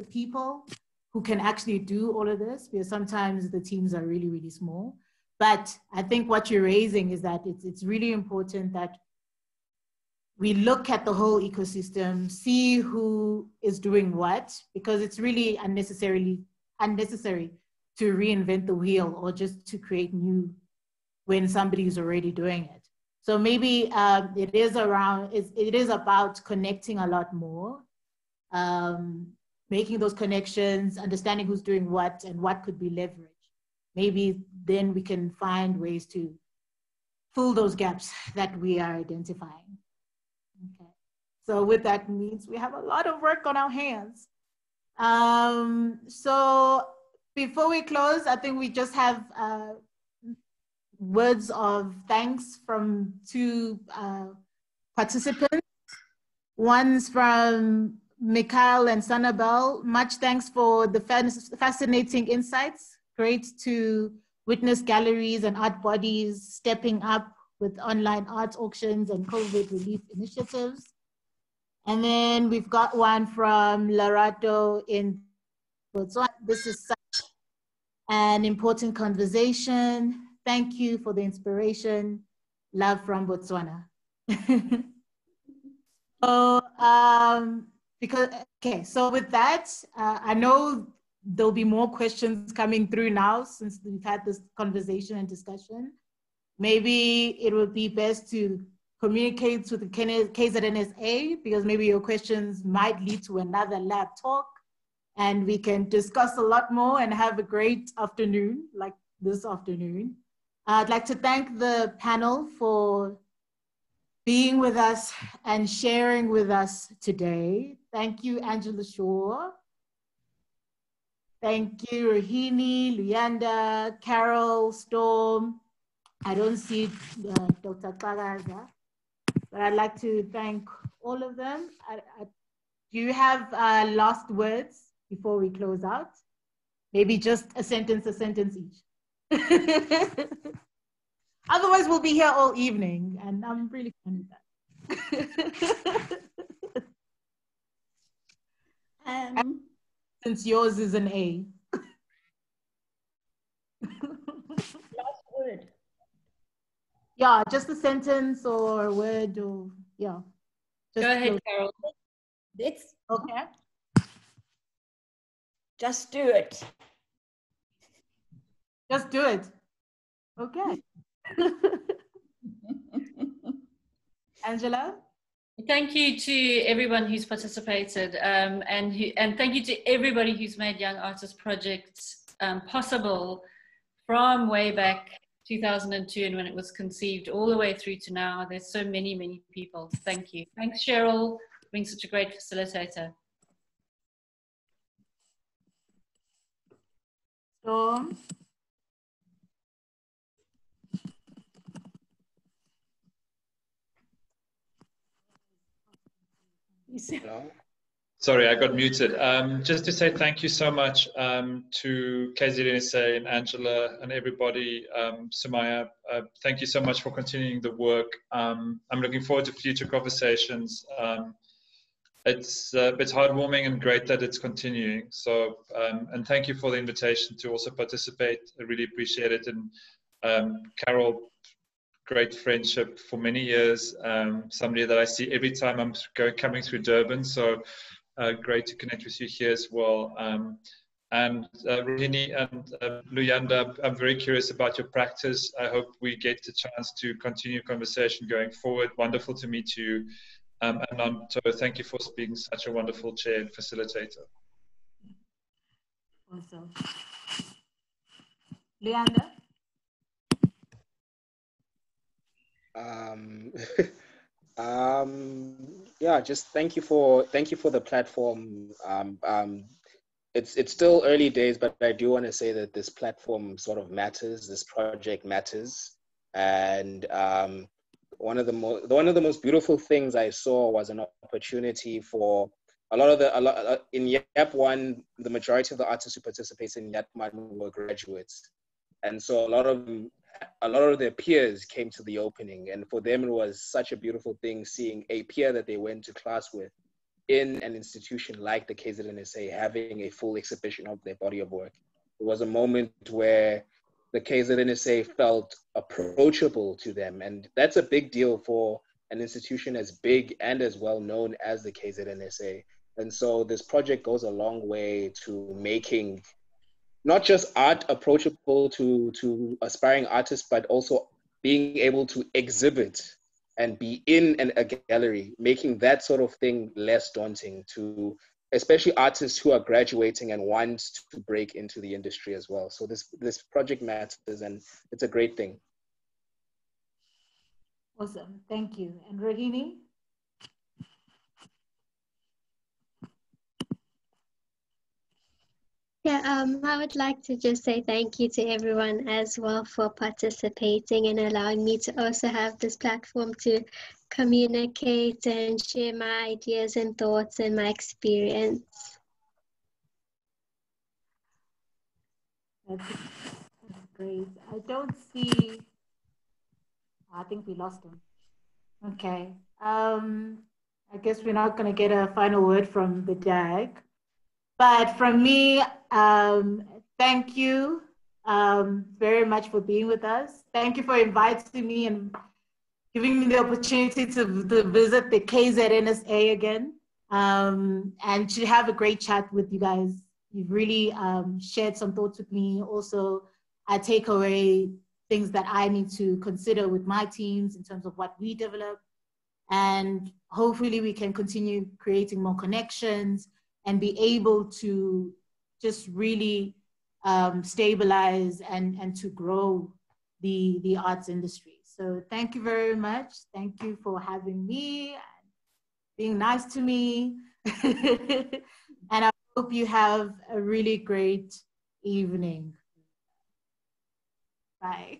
people who can actually do all of this, because sometimes the teams are really, really small. But I think what you're raising is that it's really important that we look at the whole ecosystem, see who is doing what, because it's really unnecessary to reinvent the wheel or just to create new when somebody is already doing it. So maybe it is about connecting a lot more, making those connections, understanding who's doing what and what could be leveraged. Maybe then we can find ways to fill those gaps that we are identifying. Okay. So with that means we have a lot of work on our hands. So before we close, I think we just have words of thanks from 2 participants. One's from Mikhail and Sanabel. Much thanks for the fascinating insights. Great to witness galleries and art bodies stepping up with online art auctions and COVID relief initiatives. And then we've got one from Larato in Botswana. This is such an important conversation. Thank you for the inspiration. Love from Botswana. So with that, I know there'll be more questions coming through now since we've had this conversation and discussion. Maybe it would be best to communicate with the KZNSA, because maybe your questions might lead to another lab talk and we can discuss a lot more and have a great afternoon like this afternoon. I'd like to thank the panel for being with us and sharing with us today. Thank you, Angela Shaw. Thank you, Rohini, Luyanda, Carol, Storm. I don't see Dr. Xakaza, but I'd like to thank all of them. do you have last words before we close out? Maybe just a sentence each. Otherwise, we'll be here all evening, and I'm really fine with that. Since yours is an A. Last word. Yeah, just a sentence or a word or, yeah. Just go ahead, Carol. Let's okay. just do it. Just do it. Okay. Angela? Thank you to everyone who's participated, and thank you to everybody who's made Young Artists Project possible from way back 2002 and when it was conceived all the way through to now. There's so many, many people. Thank you. Thanks, Sheryl, for being such a great facilitator. Storm? Hello? Sorry, I got muted. Just to say thank you so much to KZNSA and Angela and everybody. Sumaya, thank you so much for continuing the work. I'm looking forward to future conversations. It's heartwarming and great that it's continuing. So, and thank you for the invitation to also participate. I really appreciate it. And Carol, great friendship for many years. Somebody that I see every time I'm coming through Durban. So great to connect with you here as well. And Rohini and Luyanda, I'm very curious about your practice. I hope we get the chance to continue conversation going forward. Wonderful to meet you. And Nanto, thank you for being such a wonderful chair and facilitator. Awesome. Luyanda? Yeah, just thank you for the platform. It's still early days, but I do want to say that this platform sort of matters. This project matters, and one of the most beautiful things I saw was an opportunity for in YAP 1, the majority of the artists who participated in YAP 1 were graduates, and so a lot of their peers came to the opening, and for them it was such a beautiful thing seeing a peer that they went to class with in an institution like the KZNSA having a full exhibition of their body of work. It was a moment where the KZNSA felt approachable to them, and that's a big deal for an institution as big and as well known as the KZNSA. And so this project goes a long way to making not just art approachable to aspiring artists, but also being able to exhibit and be in a gallery, making that sort of thing less daunting to especially artists who are graduating and want to break into the industry as well. So this project matters, and it's a great thing. Awesome, thank you. And Rohini? Yeah, I would like to just say thank you to everyone as well for participating and allowing me to also have this platform to communicate and share my ideas and thoughts and my experience. That's great. I don't see, I think we lost him. Okay. I guess we're not going to get a final word from the DAG. But from me, thank you very much for being with us. Thank you for inviting me and giving me the opportunity to visit the KZNSA again and to have a great chat with you guys. You've really shared some thoughts with me. Also, I take away things that I need to consider with my teams in terms of what we develop. And hopefully we can continue creating more connections and be able to just really stabilize and to grow the arts industry. So thank you very much. Thank you for having me and being nice to me. And I hope you have a really great evening. Bye.